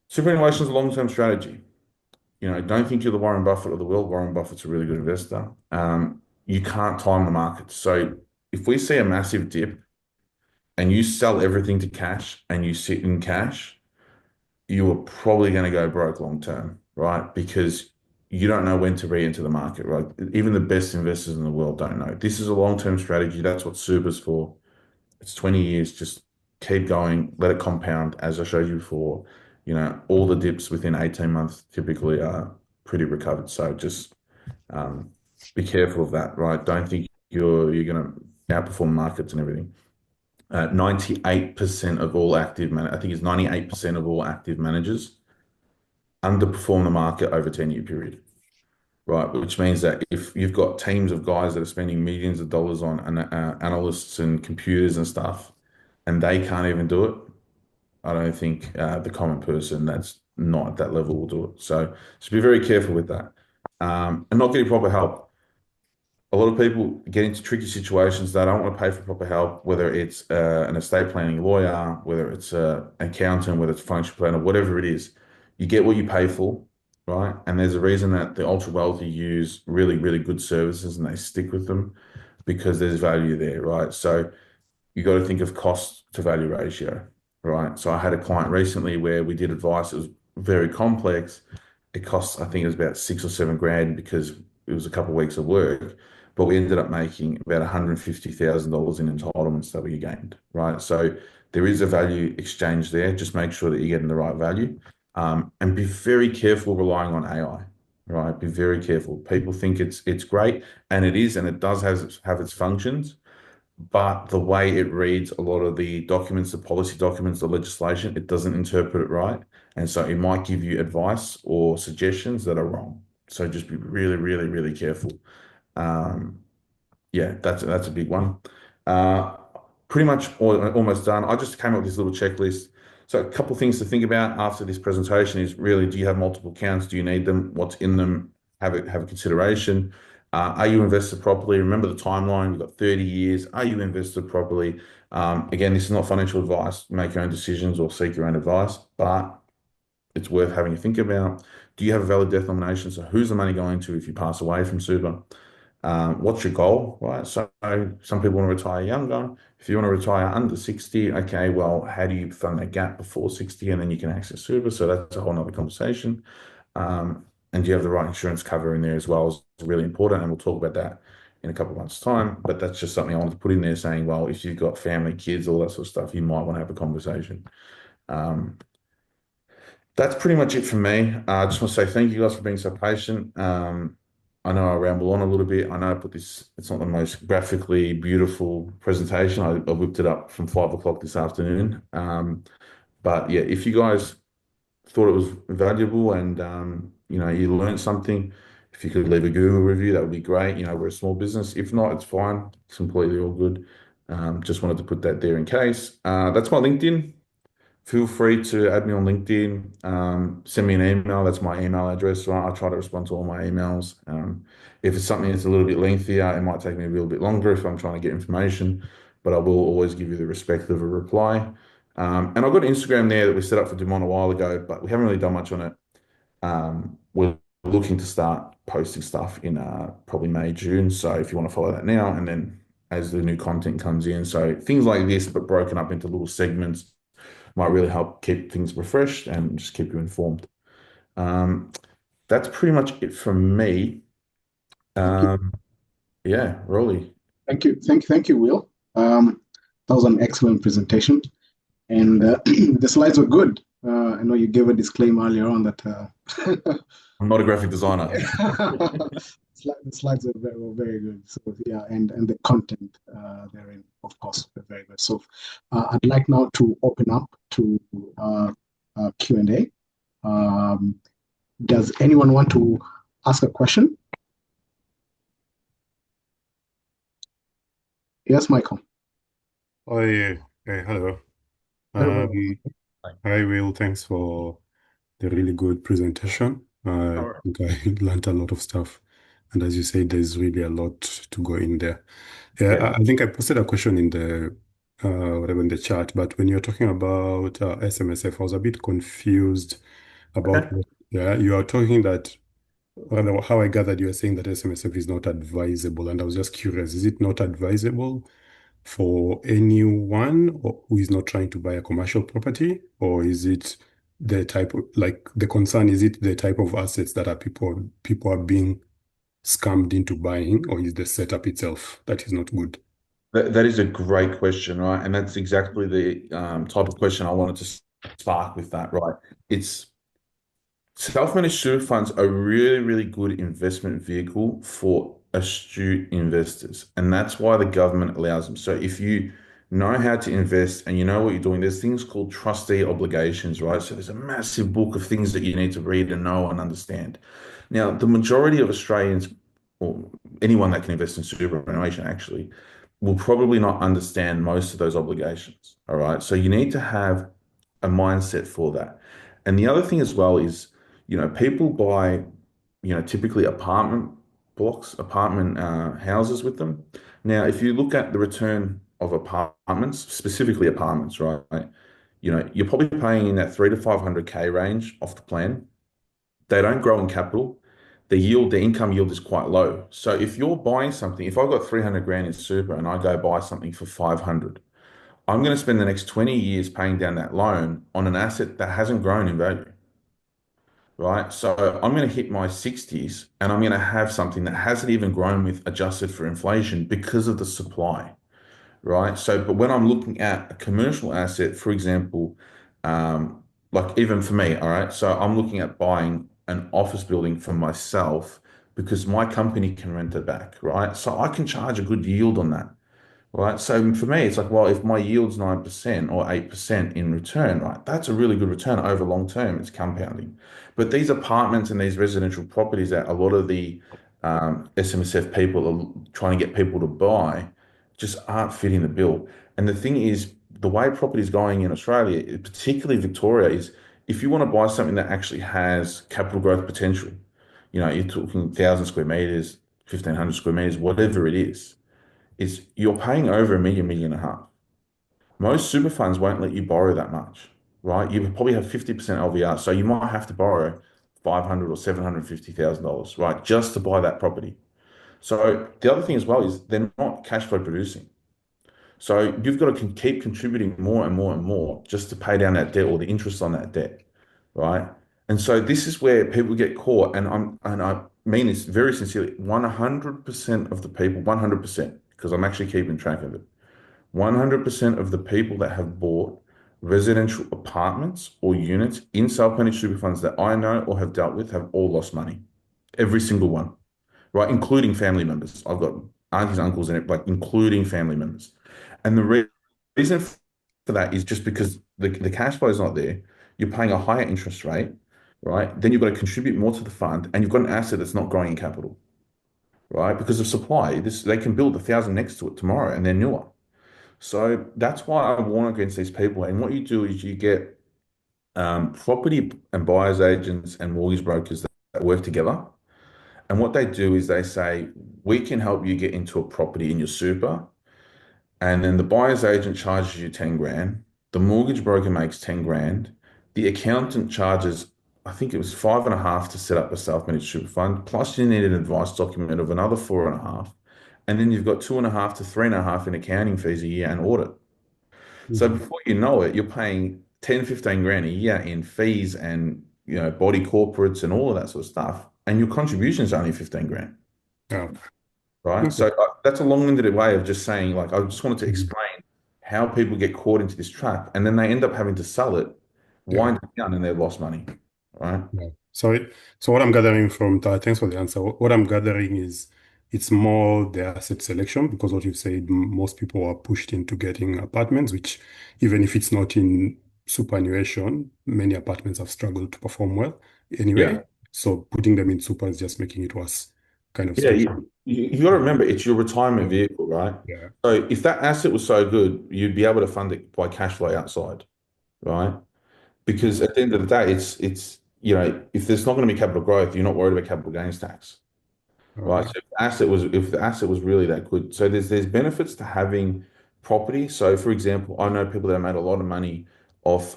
superannuation is a long-term strategy. Don't think you're the Warren Buffett of the world. Warren Buffett's a really good investor. You can't time the market. So if we see a massive dip and you sell everything to cash and you sit in cash, you are probably going to go broke long term, right? Because you don't know when to re-enter the market, right? Even the best investors in the world don't know. This is a long-term strategy. That's what super's for. It's 20 years. Just keep going, let it compound. As I showed you before, all the dips within 18 months typically are pretty recovered. So just um, be careful of that, right? Don't think you're going to outperform markets and everything. 98% of all I think it's 98% of all active managers underperform the market over a 10-year period, right? Which means that if you've got teams of guys that are spending millions of dollars on analysts and computers and stuff, and they can't even do it, I don't think the common person that's not at that level will do it. So just be very careful with that. And not getting proper help. A lot of people get into tricky situations. They don't want to pay for proper help, whether it's an estate planning lawyer, whether it's an accountant, whether it's a financial planner, whatever it is. You get what you pay for, right? And there's a reason that the ultra wealthy use really, really good services and they stick with them because there's value there, right? So you got to think of cost to value ratio, right? So I had a client recently where we did advice. It was very complex. It cost, I think it was about 6 or 7 grand because it was a couple of weeks of work, but we ended up making about $150,000 in entitlements that we gained, right? So there is a value exchange there. Just make sure that you're getting the right value, and be very careful relying on AI, right? Be very careful. People think it's great, and it is, and it does have its functions, but the way it reads a lot of the documents, the policy documents, the legislation, it doesn't interpret it right. And so it might give you advice or suggestions that are wrong. So just be really, really, really careful. Um, yeah, that's a big one. Uh, Pretty much almost done. I just came up with this little checklist. So a couple of things to think about after this presentation is really, do you have multiple accounts? Do you need them? What's in them? Have a consideration. Are you invested properly? Remember the timeline. You've got 30 years. Are you invested properly? Again, this is not financial advice. Make your own decisions or seek your own advice, but it's worth having to think about. Do you have a valid death nomination? So who's the money going to if you pass away from super? What's your goal, right? So some people want to retire younger. If you want to retire under 60, okay, well, how do you fund that gap before 60 and then you can access super? So that's a whole nother conversation. And do you have the right insurance cover in there as well is really important. And we'll talk about that in a couple of months' time. But that's just something I wanted to put in there saying, well, if you've got family, kids, all that sort of stuff, you might want to have a conversation. Um, that's pretty much it for me. I just want to say thank you guys for being so patient. I know I ramble on a little bit. I know I put this, it's not the most graphically beautiful presentation. I whipped it up from 5 o'clock this afternoon. But yeah, if you guys thought it was valuable and you learned something, if you could leave a Google review, that would be great. We're a small business. If not, it's fine. It's completely all good. Just wanted to put that there in case. That's my LinkedIn. Feel free to add me on LinkedIn. Send me an email. That's my email address. Right? I try to respond to all my emails. If it's something that's a little bit lengthier, it might take me a little bit longer if I'm trying to get information, but I will always give you the respect of a reply. And I've got an Instagram there that we set up for Dumont a while ago, but we haven't really done much on it. We're looking to start posting stuff in probably May, June. So if you want to follow that now, and then as the new content comes in, so things like this, but broken up into little segments might really help keep things refreshed and just keep you informed. Um, that's pretty much it from me. Thank you. Um, yeah, Rolly. Thank you, Will. That was an excellent presentation, and the slides were good. I know you gave a disclaimer earlier on that I'm not a graphic designer. the slides were very good. So yeah, and the content therein, of course, were very good. So I'd like now to open up to Q&A. Does anyone want to ask a question? Yes, Michael. Oh, yeah. Hello. Very well. Um, Hi, Will. Thanks for the really good presentation. All I right. think I learned a lot of stuff. And as you say, there's really a lot to go in there. Yeah, Yeah. I think I posted a question in the whatever in the chat, but when you're talking about SMSF, I was a bit confused about Okay. what, yeah, you are talking that, rather, how I gathered you are saying that SMSF is not advisable, and I was just curious, is it not advisable for anyone who is not trying to buy a commercial property, or is it the type of, like, the concern, is it the type of assets that are people are being scammed into buying, or is the setup itself that is not good? That is a great question, right? And that's exactly the type of question I wanted to spark with that, right? It's self-managed super funds are really, really good investment vehicle for astute investors. And that's why the government allows them. So if you know how to invest and you know what you're doing, there's things called trustee obligations, right? So there's a massive book of things that you need to read and know and understand. Now, the majority of Australians, or anyone that can invest in superannuation actually, will probably not understand most of those obligations. All right. So you need to have a mindset for that. And the other thing as well is, people buy, typically apartment blocks, apartment houses with them. Now, if you look at the return of apartments, specifically apartments, right? You're probably paying in that 3 to 500K range off the plan. They don't grow in capital. The income yield is quite low. So if you're buying something, if I've got 300 grand in super and I go buy something for 500, I'm going to spend the next 20 years paying down that loan on an asset that hasn't grown in value, right? So I'm going to hit my 60s and I'm going to have something that hasn't even grown with adjusted for inflation because of the supply, right? So, but when I'm looking at a commercial asset, for example, like even for me, all right, so I'm looking at buying an office building for myself because my company can rent it back, right? So I can charge a good yield on that. Right. So for me, it's like, well, if my yield's 9% or 8% in return, right, that's a really good return over long term. It's compounding. But these apartments and these residential properties that a lot of the SMSF people are trying to get people to buy just aren't fitting the bill. And the thing is, the way property is going in Australia, particularly Victoria, is if you want to buy something that actually has capital growth potential, you're talking 1,000 square meters, 1,500 square meters, whatever it is you're paying over a million, million and a half. Most super funds won't let you borrow that much, right? You probably have 50% LVR, so you might have to borrow 500 or $750,000, right, just to buy that property. So the other thing as well is they're not cash flow producing. So you've got to keep contributing more and more and more just to pay down that debt or the interest on that debt, right? And so this is where people get caught, and I mean this very sincerely. 100% of the people, 100%, because I'm actually keeping track of it. 100% of the people that have bought residential apartments or units in self-managed super funds that I know or have dealt with have all lost money. Every single one, right? Including family members. I've got aunties, uncles, and like including family members. And the reason for that is just because the cash flow is not there. You're paying a higher interest rate, right? Then you've got to contribute more to the fund, and you've got an asset that's not growing in capital, right? Because of supply. They can build 1,000 next to it tomorrow, and they're newer. So that's why I warn against these people. And what you do is you get property and buyers agents and mortgage brokers that work together. And what they do is they say, we can help you get into a property in your super. And then the buyer's agent charges you 10 grand. The mortgage broker makes 10 grand. The accountant charges, I think it was five and a half to set up a self-managed super fund. Plus you need an advice document of another four and a half. And then you've got two and a half to three and a half in accounting fees a year and audit. So Mhm. before you know it, you're paying 10, 15 grand a year in fees and body corporates and all of that sort of stuff. And your contribution is only 15 grand, Yeah. right? Okay. So that's a long-winded way of just saying, like, I just wanted to Mhm. explain how people get caught into this trap and then they end up having to sell it, Yeah. wind it down, and they've lost money, right? Yeah. So what I'm gathering from that, thanks for the answer. What I'm gathering is it's more the asset selection because what you've said, most people are pushed into getting apartments, which even if it's not in superannuation, many apartments have struggled to perform well anyway. Yeah. So putting them in super is just making it worse, kind of Yeah, stuff. you got to remember it's your retirement Yeah. vehicle, right? Yeah. So if that asset was so good, you'd be able to fund it by cash flow outside, right? Because Mhm. at the end of the day, it's if there's not going to be capital growth, you're not worried about capital gains tax, right? Okay. So if the asset was really that good, so there's benefits to having property. So for example, I know people that have made a lot of money off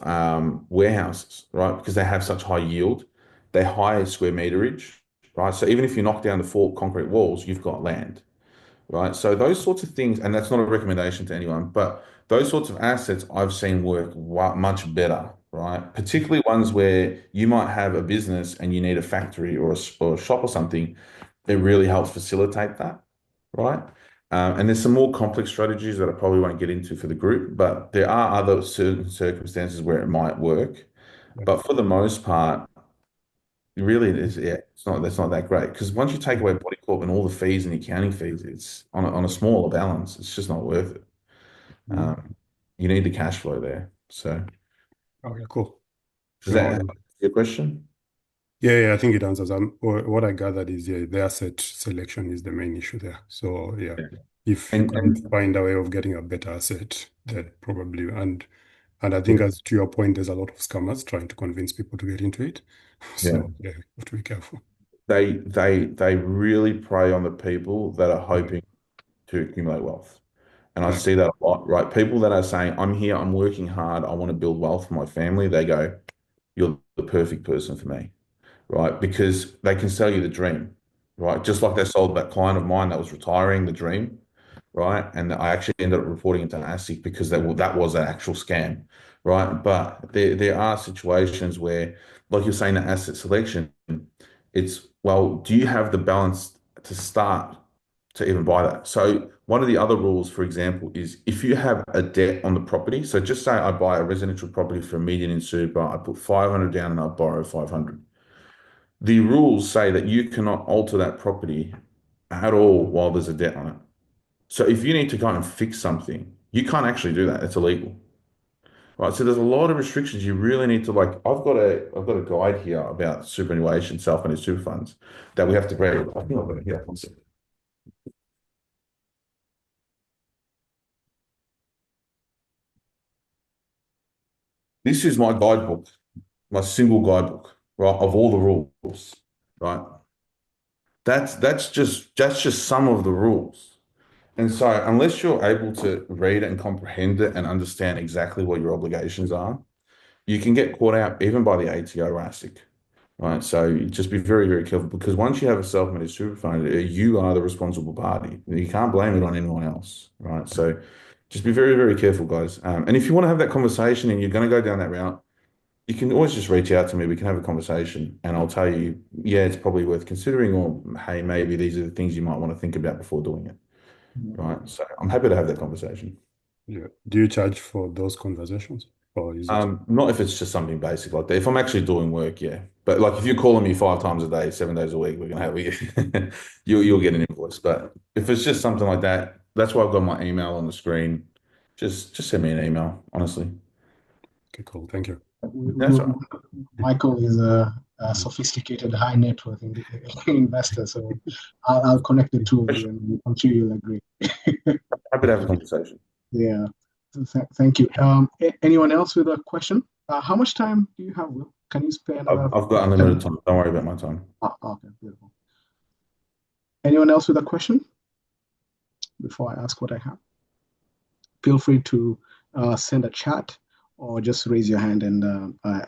warehouses, right? Because they have such high yield, they high square meterage, right? So even if you knock down the four concrete walls, you've got land, right? So those sorts of things, and that's not a recommendation to anyone, but those sorts of assets I've seen work much better, right? Particularly ones where you might have a business and you need a factory or a shop or something. It really helps facilitate that, right? And there's some more complex strategies that I probably won't get into for the group, but there are other certain circumstances where it might work. Yeah. But for the most part, really, that's not that great because once you take away body corp and all the fees and the accounting fees, it's on a smaller balance. It's just not worth it. Mhm. Um, you need the cash flow there. So Okay, cool. does that No, answer your question? yeah, I think it answers. What I gathered is, yeah, the asset selection is the main issue there. So, yeah, Yeah. if you can And find a way of getting a better asset, that probably, and I yeah, think as to your point, there's a lot of scammers trying to convince people to get into it. yeah, So, yeah, you have to be careful. they really prey on the people that are Yeah, hoping to accumulate wealth. And I yeah, see that a lot, right? People that are saying, I'm here, I'm working hard, I want to build wealth for my family, they go, you're the perfect person for me, right? Because they can sell you the dream, right? Just like they sold that client of mine that was retiring the dream, right? And I actually ended up reporting it to ASIC because that was an actual scam, right? But there are situations where, like you're saying, the asset selection, it's, well, do you have the balance to start to even buy that? So one of the other rules, for example, is if you have a debt on the property, so just say I buy a residential property for a million in super, I put 500 down and I borrow 500. The rules say that you cannot alter that property at all while there's a debt on it. So if you need to go and fix something, you can't actually do that. It's illegal. Right. So there's a lot of restrictions. You really need to, like, I've got a guide here about superannuation, self-managed super funds that we have to read. I think I've got it here. One second. This is my guidebook, my single guidebook, right, of all the rules, right? That's just some of the rules. And so unless you're able to read and comprehend it and understand exactly what your obligations are, you can get caught out even by the ATO or ASIC, right? So just be very, very careful because once you have a self-managed super fund, you are the responsible party. You can't blame it on anyone else, right? So just be very, very careful, guys. And if you want to have that conversation and you're going to go down that route, you can always just reach out to me. We can have a conversation and I'll tell you, yeah, it's probably worth considering, or hey, maybe these are the things you might want to think about before doing it, right? So I'm happy to have that conversation. Yeah. Do you charge for those conversations, or is it Not if it's just something basic like that. If I'm actually doing work, yeah. But like if you're calling me 5 times a day, 7 days a week, we're gonna have you'll get an invoice. But if it's just something like that, that's why I've got my email on the screen. Just send me an email, honestly. okay? Cool. Thank you. That's all right. Michael is a sophisticated, high net worth investor, so I'll connect the two of you, and I'm sure you'll agree. Happy to have a conversation. Yeah. Thank you. Anyone else with a question? How much time do you have, Will? Can you spare another I've got unlimited 10? time. Don't worry about my time. Okay, beautiful. Anyone else with a question before I ask what I have? Feel free to send a chat or just raise your hand and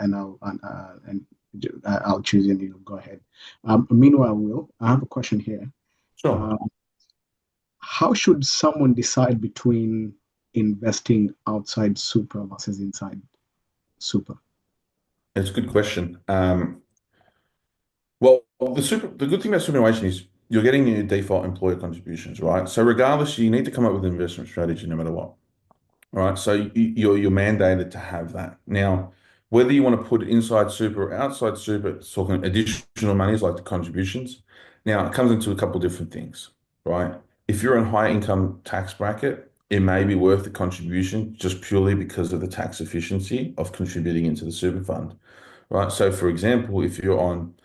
I'll choose and you go ahead. Meanwhile, Will, I have a question here. Sure. Uh, how should someone decide between investing outside super versus inside super? It's a good question. Well, the good thing about superannuation is you're getting your default employer contributions, right? So regardless, you need to come up with an investment strategy no matter what. Right. So you're mandated to have that. Now, whether you want to put it inside super or outside super, it's talking additional monies like the contributions. Now, it comes into a couple of different things, right? If you're in high income tax bracket, it may be worth the contribution just purely because of the tax efficiency of contributing into the super fund, right? So, for example, if you're on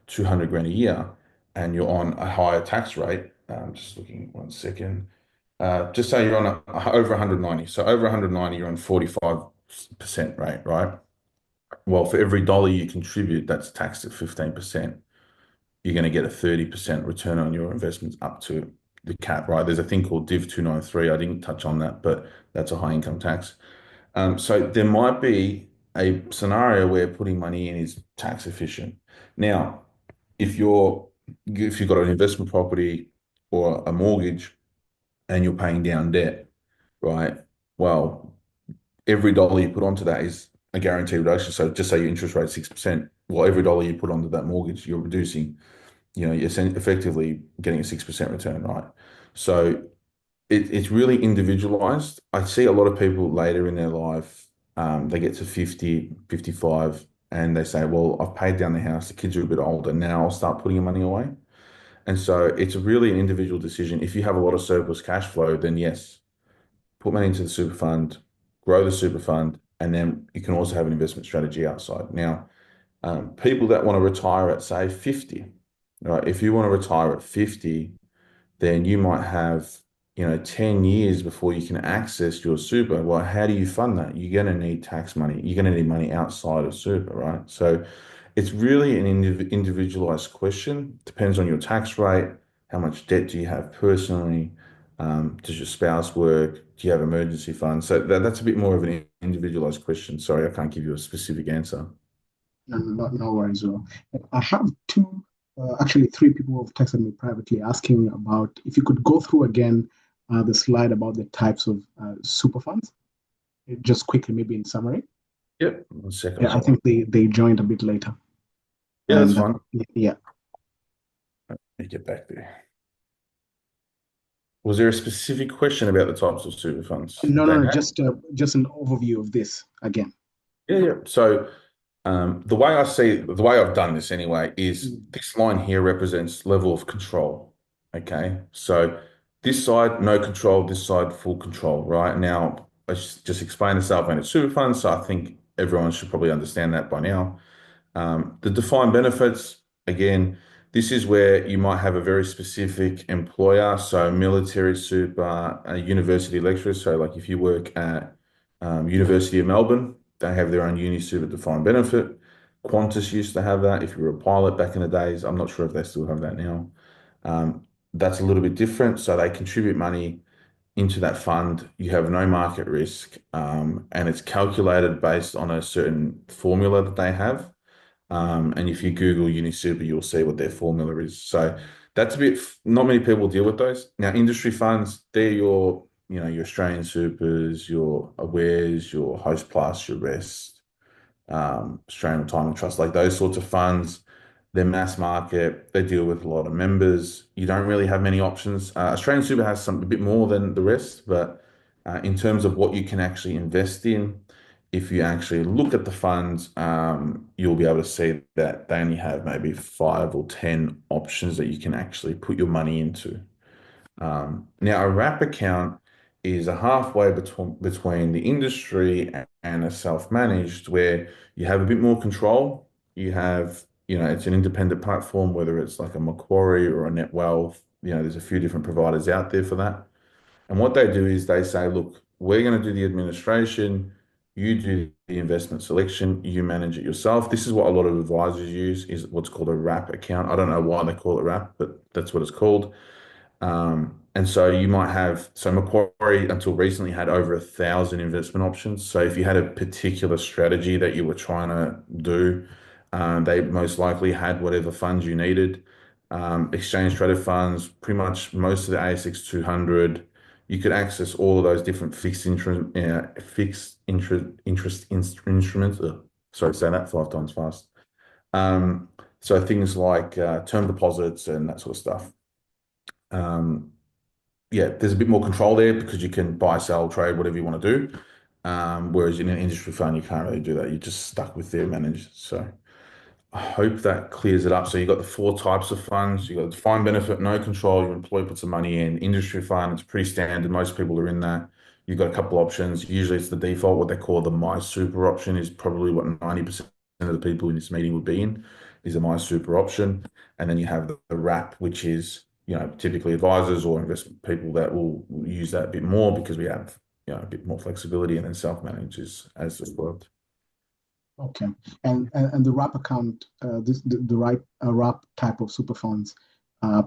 200 grand a year and you're on a higher tax rate, just looking 1 second. Just say you're on over 190. So over 190, you're on 45% rate, right? Well, for every dollar you contribute, that's taxed at 15%. You're going to get a 30% return on your investments up to the cap, right? There's a thing called Div 293. I didn't touch on that, but that's a high income tax. So there might be a scenario where putting money in is tax efficient. Now, if you've got an investment property or a mortgage and you're paying down debt, right? Well, every dollar you put onto that is a guaranteed reduction. So just say your interest rate is 6%. Well, every dollar you put onto that mortgage, you're reducing, you're effectively getting a 6% return, right? So it's really individualized. I see a lot of people later in their life, they get to 50, 55, and they say, well, I've paid down the house, the kids are a bit older, now I'll start putting your money away. And so it's really an individual decision. If you have a lot of surplus cash flow, then yes, put money into the super fund, grow the super fund, and then you can also have an investment strategy outside. Now, people that want to retire at say 50, right? If you want to retire at 50, then you might have, 10 years before you can access your super. Well, how do you fund that? You're going to need tax money. You're going to need money outside of super, right? So it's really an individualized question. Depends on your tax rate. How much debt do you have personally? Does your spouse work? Do you have emergency funds? So that's a bit more of an individualized question. Sorry, I can't give you a specific answer. No worries, Will. I have actually three people who have texted me privately asking about if you could go through again the slide about the types of super funds, just quickly, maybe in summary. Yep. 1 second. Yeah, I think they joined a bit later. Yeah, that's And fine. yeah, Let me get back there. Was there a specific question about the types of super funds no, they no, no, had? just an overview of this again. Yeah, yeah. So the way I see the way I've done this anyway is Mm. this line here represents level of control. Okay. So this side, no control, this side, full control, right? Now, I just explained the self-managed super fund, so I think everyone should probably understand that by now. The defined benefits, again, this is where you might have a very specific employer, so military super, university lecturers. So like if you work at University of Melbourne, They have their own uni-super defined benefit. Qantas used to have that if you were a pilot back in the days. I'm not sure if they still have that now. That's a little bit different. So they contribute money into that fund. You have no market risk, and it's calculated based on a certain formula that they have. And if you Google UniSuper, you'll see what their formula is. So that's a bit, not many people deal with those. Now, industry funds, they're your Australian supers, your Awares, your Host Plus, your Rest, Australian Retirement Trust, like those sorts of funds. They're mass market. They deal with a lot of members. You don't really have many options. Australian Super has a bit more than the rest, but in terms of what you can actually invest in, if you actually look at the funds, you'll be able to see that they only have maybe 5 or 10 options that you can actually put your money into. Now, a wrap account is a halfway between the industry and a self-managed, where you have a bit more control. You have, it's an independent platform, whether it's like a Macquarie or a Net Wealth. There's a few different providers out there for that. And what they do is they say, look, we're going to do the administration, you do the investment selection, you manage it yourself. This is what a lot of advisors use, is what's called a wrap account. I don't know why they call it wrap, but that's what it's called. And so you might have, so Macquarie until recently had over 1,000 investment options. So if you had a particular strategy that you were trying to do, they most likely had whatever funds you needed. Exchange traded funds, pretty much most of the ASX 200. You could access all of those different fixed interest instruments. Ugh, sorry, say that 5 times fast. So things like term deposits and that sort of stuff. Um, yeah, there's a bit more control there because you can buy, sell, trade, whatever you want to do. Whereas in an industry fund, you can't really do that. You're just stuck with their managers. So I hope that clears it up. So you've got the 4 types of funds. You've got defined benefit, no control. Your employee puts some money in. Industry fund, it's pretty standard. Most people are in that. You've got a couple options. Usually it's the default. What they call the My Super option is probably what 90% of the people in this meeting would be in, is a My Super option. And then you have the wrap, which is, typically advisors or investment people that will use that a bit more because we have, a bit more flexibility, and then self-managers as described. Okay. And the wrap account, the right wrap type of super funds,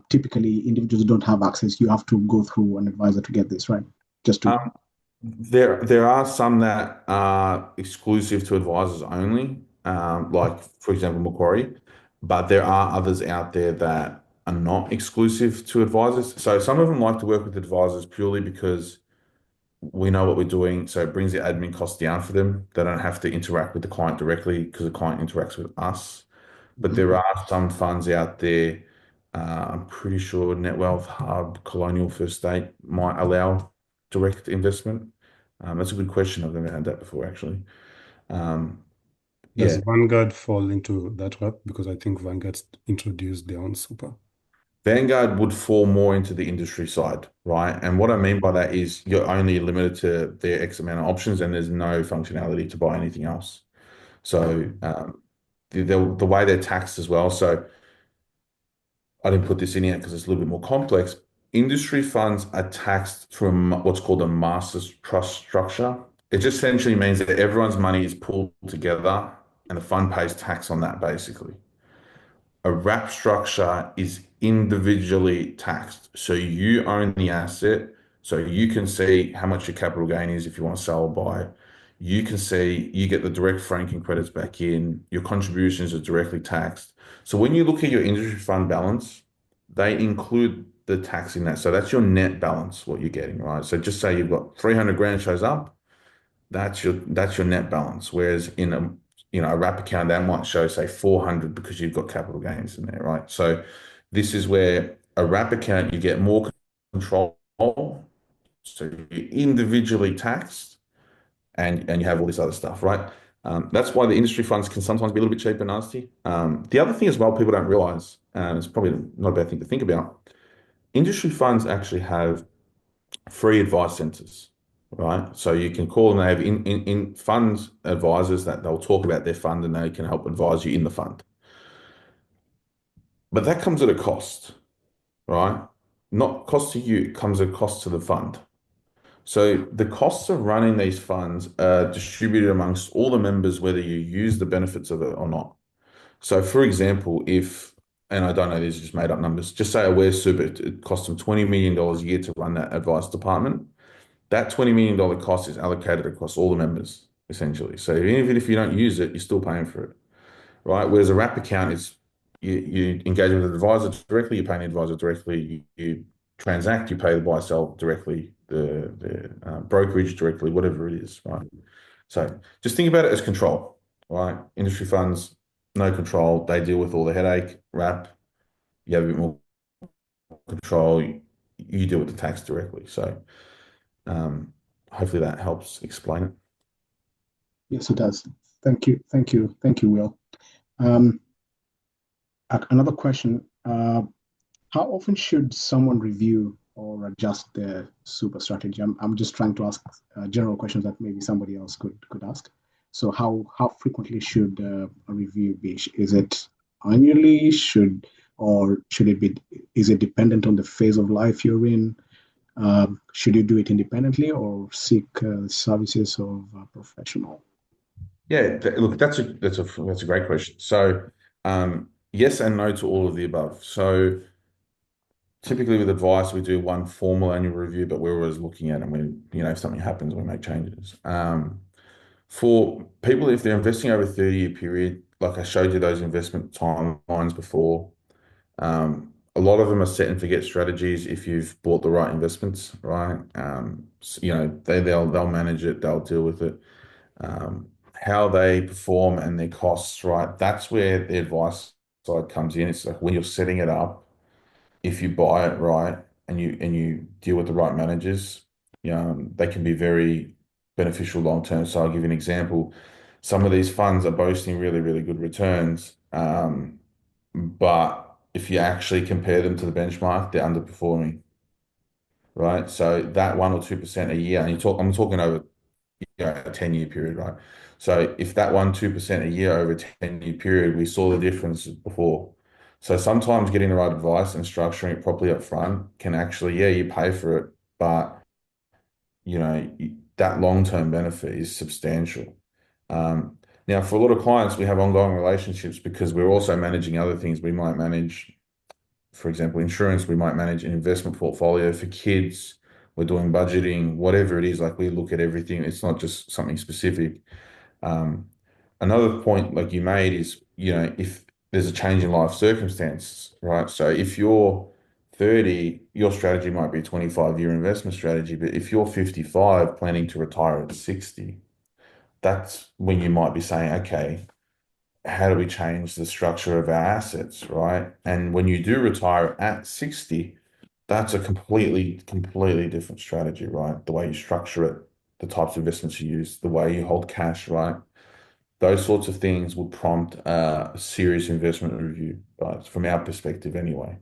typically individuals don't have access. You have to go through an advisor to get this, right? Just to There are some that are exclusive to advisors only, like for example Macquarie, but there are others out there that are not exclusive to advisors. So some of them like to work with advisors purely because we know what we're doing, so it brings the admin costs down for them. They don't have to interact with the client directly because the client interacts with us. But there are some funds out there. I'm pretty sure NetWealth Hub, Colonial First State might allow direct investment. That's a good question. I've never had that before, actually. Um, Does yeah, Vanguard fall into that wrap? Because I think Vanguard's introduced their own super. Vanguard would fall more into the industry side, right? And what I mean by that is you're only limited to their X amount of options, and there's no functionality to buy anything else. So the way they're taxed as well. So I didn't put this in yet because it's a little bit more complex. Industry funds are taxed through what's called a master's trust structure. It just essentially means that everyone's money is pooled together and the fund pays tax on that basically. A wrap structure is individually taxed. So you own the asset, so you can see how much your capital gain is if you want to sell or buy. You can see you get the direct franking credits back in. Your contributions are directly taxed. So when you look at your industry fund balance, they include the tax in that. So that's your net balance, what you're getting, right? So just say you've got 300 grand shows up, that's your net balance. Whereas in a wrap account that might show say 400 because you've got capital gains in there, right? So this is where a wrap account you get more control, so you're individually taxed, and you have all this other stuff, right? That's why the industry funds can sometimes be a little bit cheap and nasty. The other thing as well, people don't realize, and it's probably not a bad thing to think about. Industry funds actually have free advice centers, right? So you can call them, they have in fund advisors that they'll talk about their fund and they can help advise you in the fund. But that comes at a cost, right? Not cost to you, it comes at a cost to the fund. So the costs of running these funds are distributed amongst all the members, whether you use the benefits of it or not. So, for example, if, and I don't know, these are just made up numbers, just say Aware Super, it costs them $20 million a year to run that advice department. That $20 million cost is allocated across all the members, essentially. So even if you don't use it, you're still paying for it, right? Whereas a wrap account is you engage with the advisor directly, you pay the advisor directly, you transact, you pay the buy sell directly, the brokerage directly, whatever it is, right? So just think about it as control, right? Industry funds, no control. They deal with all the headache. Wrap, you have a bit more control. You deal with the tax directly. So hopefully that helps explain it. Yes, it does. Thank you. Thank you. Thank you, Will. Um, Another question. How often should someone review or adjust their super strategy? I'm just trying to ask general questions that maybe somebody else could ask. So how frequently should a review be? Is it annually? Should it be? Is it dependent on the phase of life you're in? Should you do it independently or seek services of a professional? Yeah, look, that's a great question. So yes and no to all of the above. So typically with advice, we do one formal annual review, but we're always looking at it and if something happens, we make changes. For people, if they're investing over a 30-year period, like I showed you those investment timelines before, a lot of them are set and forget strategies if you've bought the right investments, right? They'll manage it, they'll deal with it. How they perform and their costs, right? That's where the advice side comes in. It's like when you're setting it up, if you buy it right and you deal with the right managers, they can be very beneficial long term. So I'll give you an example. Some of these funds are boasting really, really good returns, but if you actually compare them to the benchmark, they're underperforming, right? So that 1 or 2% a year, and I'm talking over a 10-year period, right? So if that 1, 2% a year over a 10-year period, we saw the difference before. So sometimes getting the right advice and structuring it properly up front can actually, yeah, you pay for it, but that long-term benefit is substantial. Now, for a lot of clients, we have ongoing relationships because we're also managing other things. We might manage, for example, insurance. We might manage an investment portfolio for kids. We're doing budgeting, whatever it is. Like we look at everything. It's not just something specific. Um, Another point, like you made, is if there's a change in life circumstance, right? So if you're 30, your strategy might be a 25-year investment strategy, but if you're 55, planning to retire at 60, that's when you might be saying, okay, how do we change the structure of our assets, right? And when you do retire at 60, that's a completely different strategy, right? The way you structure it, the types of investments you use, the way you hold cash, right? Those sorts of things will prompt a serious investment review, right? From our perspective anyway.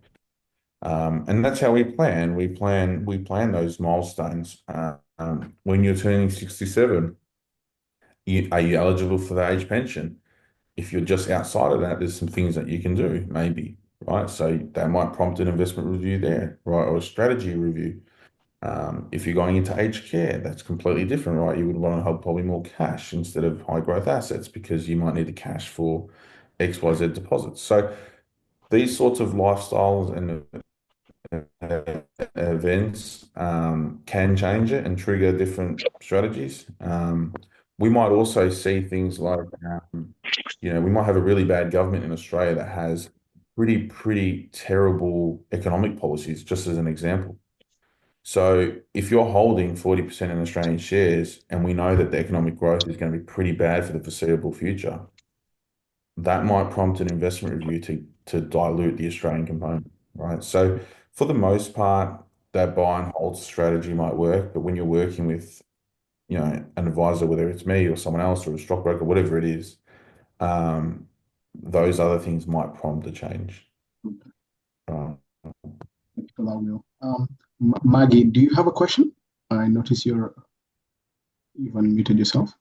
And that's how we plan. We plan those milestones. When you're turning 67, are you eligible for the age pension? If you're just outside of that, there's some things that you can do, maybe, right? So that might prompt an investment review there, right? Or a strategy review. If you're going into aged care, that's completely different, right? You would want to hold probably more cash instead of high growth assets because you might need the cash for XYZ deposits. So these sorts of lifestyles and events can change it and trigger different strategies. We might also see things like, we might have a really bad government in Australia that has pretty terrible economic policies, just as an example. So if you're holding 40% in Australian shares and we know that the economic growth is going to be pretty bad for the foreseeable future, that might prompt an investment review to dilute the Australian component, right? So for the most part, that buy and hold strategy might work, but when you're working with, an advisor, whether it's me or someone else or a stockbroker, whatever it is, those other things might prompt a change. Allow me. Maggie, do you have a question? I notice you've unmuted yourself.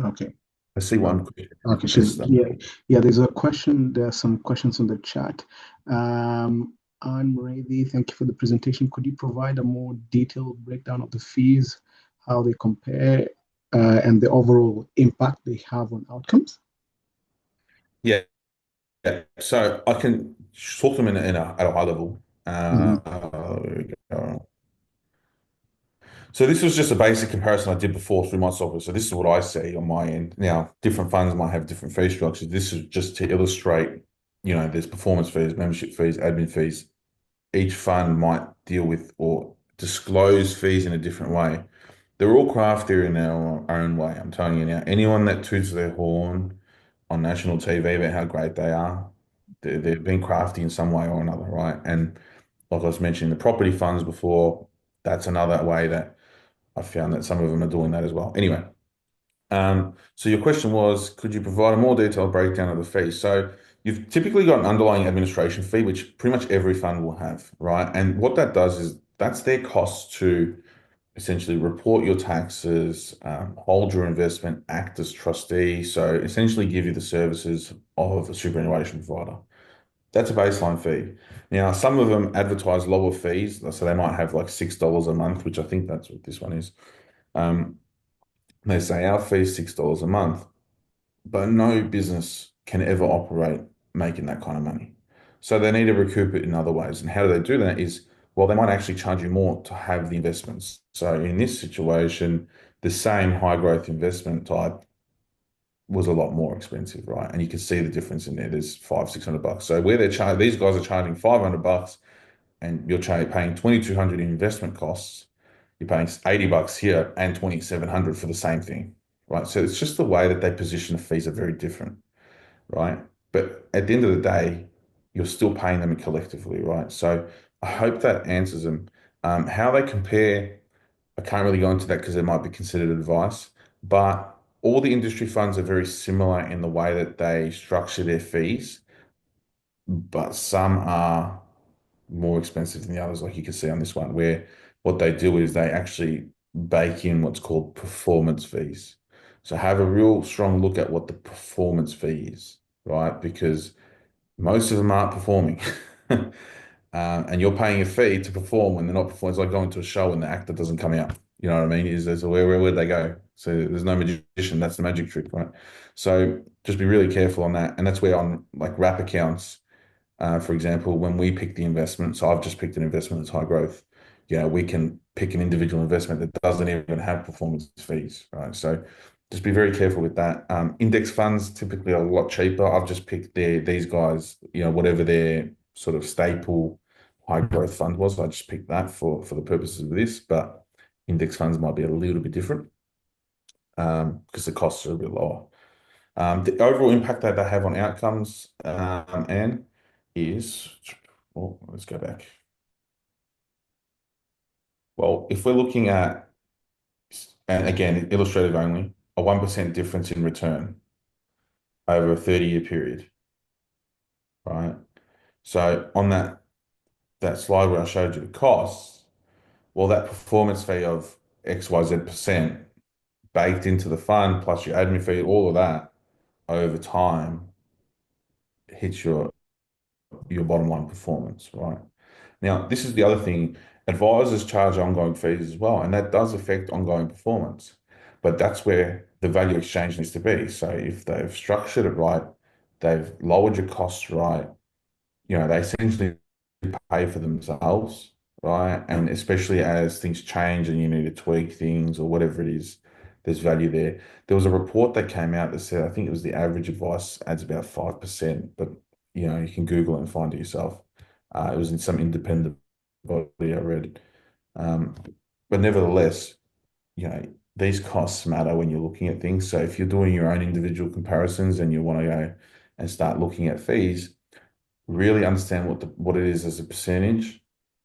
Okay. I see one question. Okay, yeah. There's a question. There are some questions in the chat. I'm ready. Thank you for the presentation. Could you provide a more detailed breakdown of the fees, how they compare, and the overall impact they have on outcomes? Yeah. Yeah. So I can talk to them at a high level. Mhm. There we go. So this was just a basic comparison I did before through my software. So this is what I see on my end. Now, different funds might have different fee structures. This is just to illustrate, there's performance fees, membership fees, admin fees. Each fund might deal with or disclose fees in a different way. They're all craftier in their own way. I'm telling you now, anyone that toots their horn on national TV about how great they are, they've been crafty in some way or another, right? And like I was mentioning, the property funds before, that's another way that I found that some of them are doing that as well. Anyway, so your question was, could you provide a more detailed breakdown of the fees? So you've typically got an underlying administration fee, which pretty much every fund will have, right? And what that does is that's their cost to essentially report your taxes, hold your investment, act as trustee. So essentially give you the services of a superannuation provider. That's a baseline fee. Now, some of them advertise lower fees, so they might have like $6 a month, which I think that's what this one is. Um, they say our fee is $6 a month, but no business can ever operate making that kind of money. So they need to recoup it in other ways. And how do they do that is, well, they might actually charge you more to have the investments. So in this situation, the same high growth investment type was a lot more expensive, right? And you can see the difference in there. There's 500-600 bucks. So where they're charging, these guys are charging 500 bucks and you're paying 2,200 in investment costs. You're paying 80 bucks here and 2,700 for the same thing, right? So it's just the way that they position the fees are very different, right? But at the end of the day, you're still paying them collectively, right? So I hope that answers them. How they compare, I can't really go into that because it might be considered advice, but all the industry funds are very similar in the way that they structure their fees, but some are more expensive than the others, like you can see on this one, where what they do is they actually bake in what's called performance fees. So have a real strong look at what the performance fee is, right? Because most of them aren't performing. And you're paying a fee to perform when they're not performing. It's like going to a show and the actor doesn't come out. You know what I mean? Is there's where'd they go? So there's no magician. That's the magic trick, right? So just be really careful on that. And that's where on like wrap accounts, for example, when we pick the investment, so I've just picked an investment that's high growth. We can pick an individual investment that doesn't even have performance fees, right? So just be very careful with that. Index funds typically are a lot cheaper. I've just picked these guys, whatever their sort of staple high growth fund was. I just picked that for the purposes of this, but index funds might be a little bit different because the costs are a bit lower. The overall impact that they have on outcomes, and is, well, let's go back. Well, if we're looking at, and again, illustrative only, a 1% difference in return over a 30-year period, right? So on that slide where I showed you the costs, well, that performance fee of XYZ% baked into the fund, plus your admin fee, all of that over time hits your bottom line performance, right? Now, this is the other thing. Advisors charge ongoing fees as well, and that does affect ongoing performance. But that's where the value exchange needs to be. So if they've structured it right, they've lowered your costs right, they essentially pay for themselves, right? And especially as things change and you need to tweak things or whatever it is, there's value there. There was a report that came out that said, I think it was the average advice adds about 5%, but you can Google it and find it yourself. It was in some independent body I read. Um, but nevertheless, you know, these costs matter when you're looking at things. So if you're doing your own individual comparisons and you want to go and start looking at fees, really understand what it is as a percentage,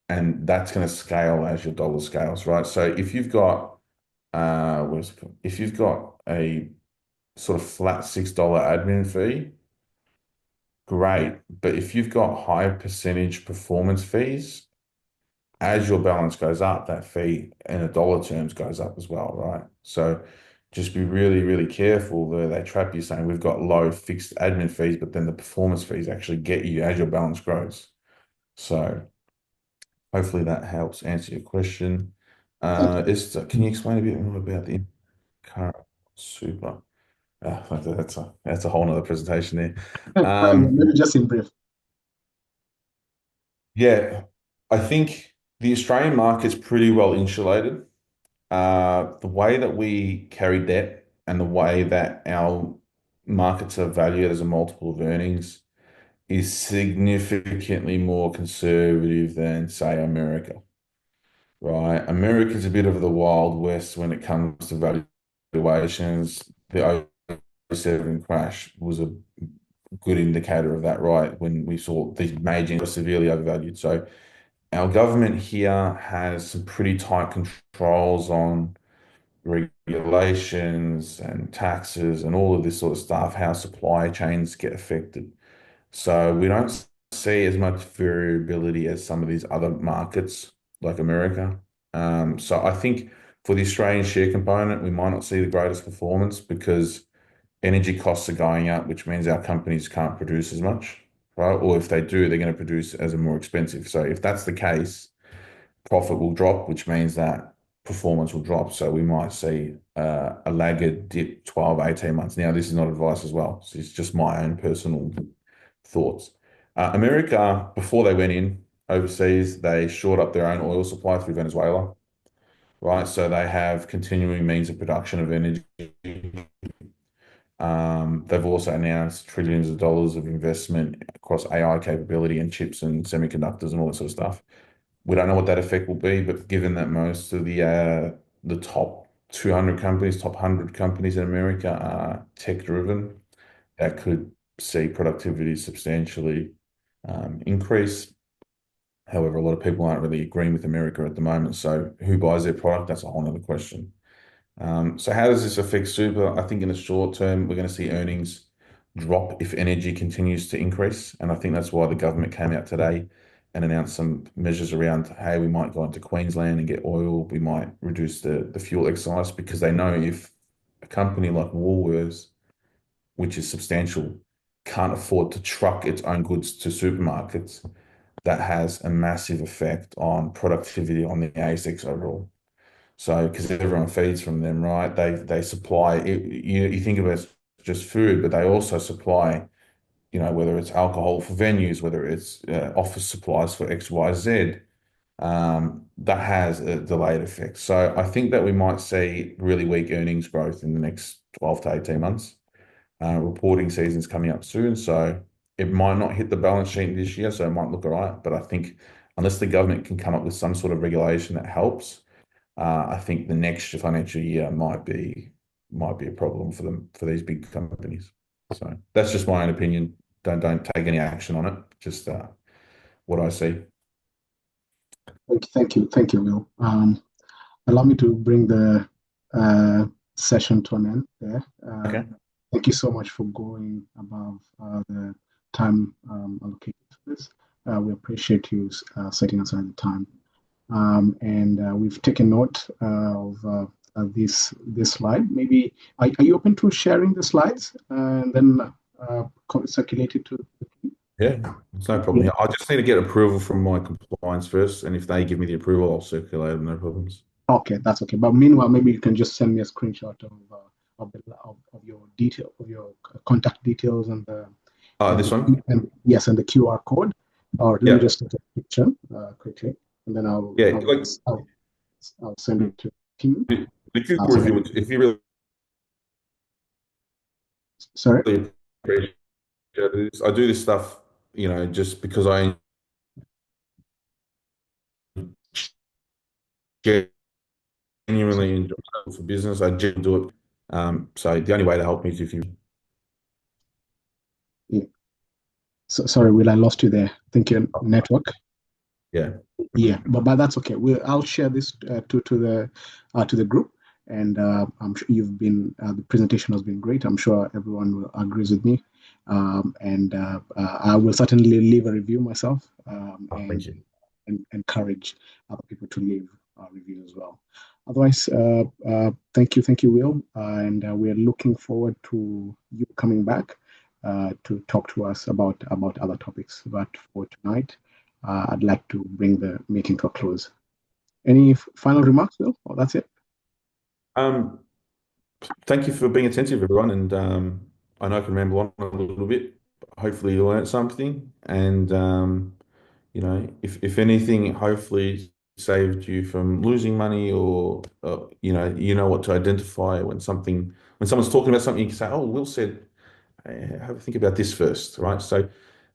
and that's going to scale as your dollar scales, right? So if you've got if you've got a sort of flat $6 admin fee, great. But if you've got higher percentage performance fees, as your balance goes up, that fee in a dollar terms goes up as well, right? So just be really, really careful that they trap you saying we've got low fixed admin fees, but then the performance fees actually get you as your balance grows. So hopefully that helps answer your question. Thank you. Can you explain a bit more about the current super? That's a whole nother presentation there. Maybe just in brief. Yeah, I think the Australian market's pretty well insulated. The way that we carry debt and the way that our markets are valued as a multiple of earnings is significantly more conservative than, say, America, right? America's a bit of the Wild West when it comes to valuations. The '07 crash was a good indicator of that, right? When we saw these majors were severely overvalued. So our government here has some pretty tight controls on regulations and taxes and all of this sort of stuff, how supply chains get affected. So we don't see as much variability as some of these other markets like America. So I think for the Australian share component, we might not see the greatest performance because energy costs are going up, which means our companies can't produce as much, right? Or if they do, they're going to produce as a more expensive. So if that's the case, profit will drop, which means that performance will drop. So we might see a laggard dip 12, 18 months. Now, this is not advice as well. So it's just my own personal thoughts. America, before they went in overseas, they shored up their own oil supply through Venezuela, right? So they have continuing means of production of energy. They've also announced trillions of dollars of investment across AI capability and chips and semiconductors and all that sort of stuff. We don't know what that effect will be, but given that most of the top 200 companies, top 100 companies in America are tech driven, that could see productivity substantially increase. However, a lot of people aren't really agreeing with America at the moment. So who buys their product? That's a whole other question. So how does this affect super? I think in the short term, we're going to see earnings drop if energy continues to increase. And I think that's why the government came out today and announced some measures around, hey, we might go into Queensland and get oil. We might reduce the fuel excise because they know if a company like Woolworths, which is substantial, can't afford to truck its own goods to supermarkets, that has a massive effect on productivity on the ASX overall. So, because everyone feeds from them, right? They supply it, you think of it as just food, but they also supply, whether it's alcohol for venues, whether it's office supplies for X, Y, Z, that has a delayed effect. So I think that we might see really weak earnings growth in the next 12 to 18 months. Reporting season's coming up soon, so it might not hit the balance sheet this year, so it might look all right. But I think unless the government can come up with some sort of regulation that helps, I think the next financial year might be a problem for them for these big companies. So that's just my own opinion. Don't take any action on it. Just what I see. Thank you, Will. Allow me to bring the session to an end there. Okay. Thank you so much for going above the time allocated to this. We appreciate you setting aside the time. And we've taken note of this slide. Maybe are you open to sharing the slides and then circulate it to the team? Yeah, it's no problem. Yeah. I just need to get approval from my compliance first, and if they give me the approval, I'll circulate them, no problems. Okay, that's okay. But meanwhile, maybe you can just send me a screenshot of your detail of your contact details and the This one? yes, and the QR code. Or let me Yeah. just take a picture quickly, and then Yeah, like I'll send it to the team. the Google So review, if you really sorry. appreciate this, I do this stuff, just because I genuinely enjoy it for business. I genuinely do it. So the only way to help me is if you. Yeah. So sorry, Will, I lost you there. I think your network. Yeah. Yeah, but that's okay. I'll share this to the group, and I'm sure the presentation has been great. I'm sure everyone will agrees with me, and I will certainly leave a review myself, Thank you. and encourage other people to leave a review as well. Otherwise, thank you, Will, and we're looking forward to you coming back to talk to us about other topics. But for tonight, I'd like to bring the meeting to a close. Any final remarks, Will? Or that's it? Um, Thank you for being attentive, everyone. And I know I can ramble on a little bit. Hopefully, you learned something. And if anything, hopefully saved you from losing money, or you know what to identify when someone's talking about something. You can say, "Oh, Will said, have a think about this first," right? So,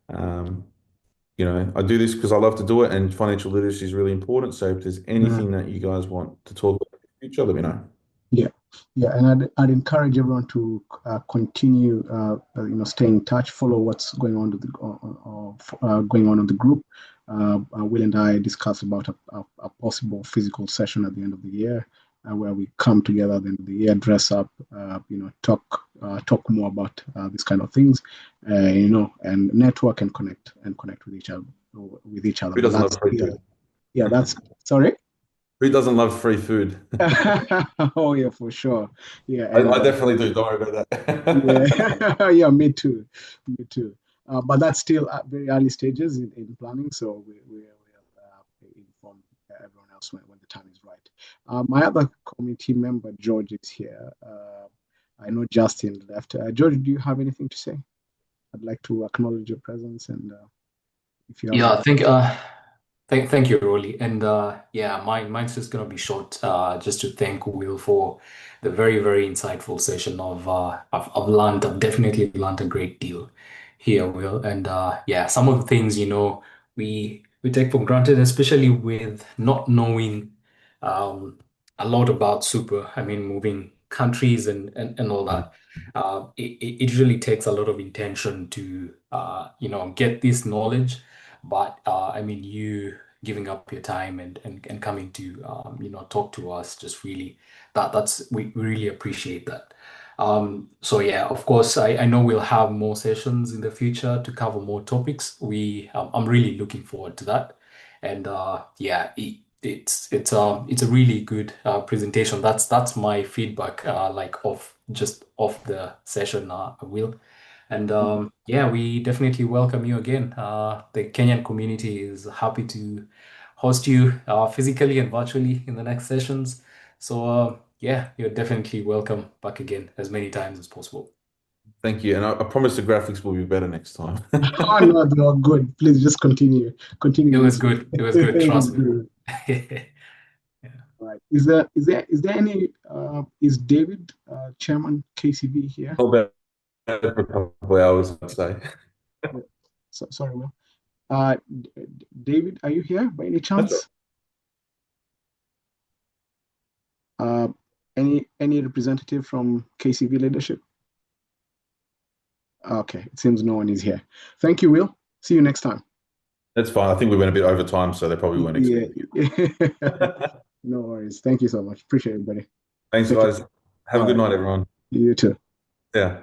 um, I do this because I love to do it, and financial literacy is really important. So, if there's anything that you guys want to talk about in the future, let me know. Yeah, yeah, and I'd encourage everyone to continue, stay in touch, follow what's going on going on in the group. Will and I discuss about a possible physical session at the end of the year, where we come together at the end of the year, dress up, talk more about these kind of things, and network and connect with each other. Who But doesn't that's love free food? yeah, that's sorry. Who doesn't love free food? Oh yeah, for sure. Yeah, I and definitely do. Don't worry about yeah, that. yeah, me too. But that's still at very early stages in planning, so we will inform everyone else when the time is right. My other committee member, George, is here. I know Justin left. George, do you have anything to say? I'd like to acknowledge your presence, and if you have Yeah, any. I think thank you, Rolly. And yeah, mine's just gonna be short. Just to thank Will for the very, very insightful session of I've definitely learned a great deal here, Will. And yeah, some of the things, we take for granted, especially with not knowing um a lot about super. I mean, moving countries and all that. It really takes a lot of intention to get this knowledge. But I mean, you giving up your time and coming to talk to us, just really we really appreciate that. So yeah, of course, I know we'll have more sessions in the future to cover more topics. I'm really looking forward to that. And yeah, it's a really good presentation. That's my feedback, like of the session, Will. And yeah, we definitely welcome you again. The Kenyan community is happy to host you physically and virtually in the next sessions. So yeah, you're definitely welcome back again as many times as possible. Thank you. And I promise the graphics will be better next time. Oh no, they are good. Please just It continue was using. good. It was good. It was Trust me. good. Yeah. Right. Is there any is David chairman KCV here? Not bad for a couple of hours, I'd say. Yeah. Sorry, Will. David, are you here by any That's all chance? Uh, any representative from KCV leadership? Okay, it seems no one is here. Thank you, Will. See you next time. That's fine. I think we went a bit over time, so they probably weren't Yeah. expecting No worries. Thank you so much. Appreciate it, buddy. Thanks, Take care. guys. Have a All good right. night, everyone. You too. Yeah.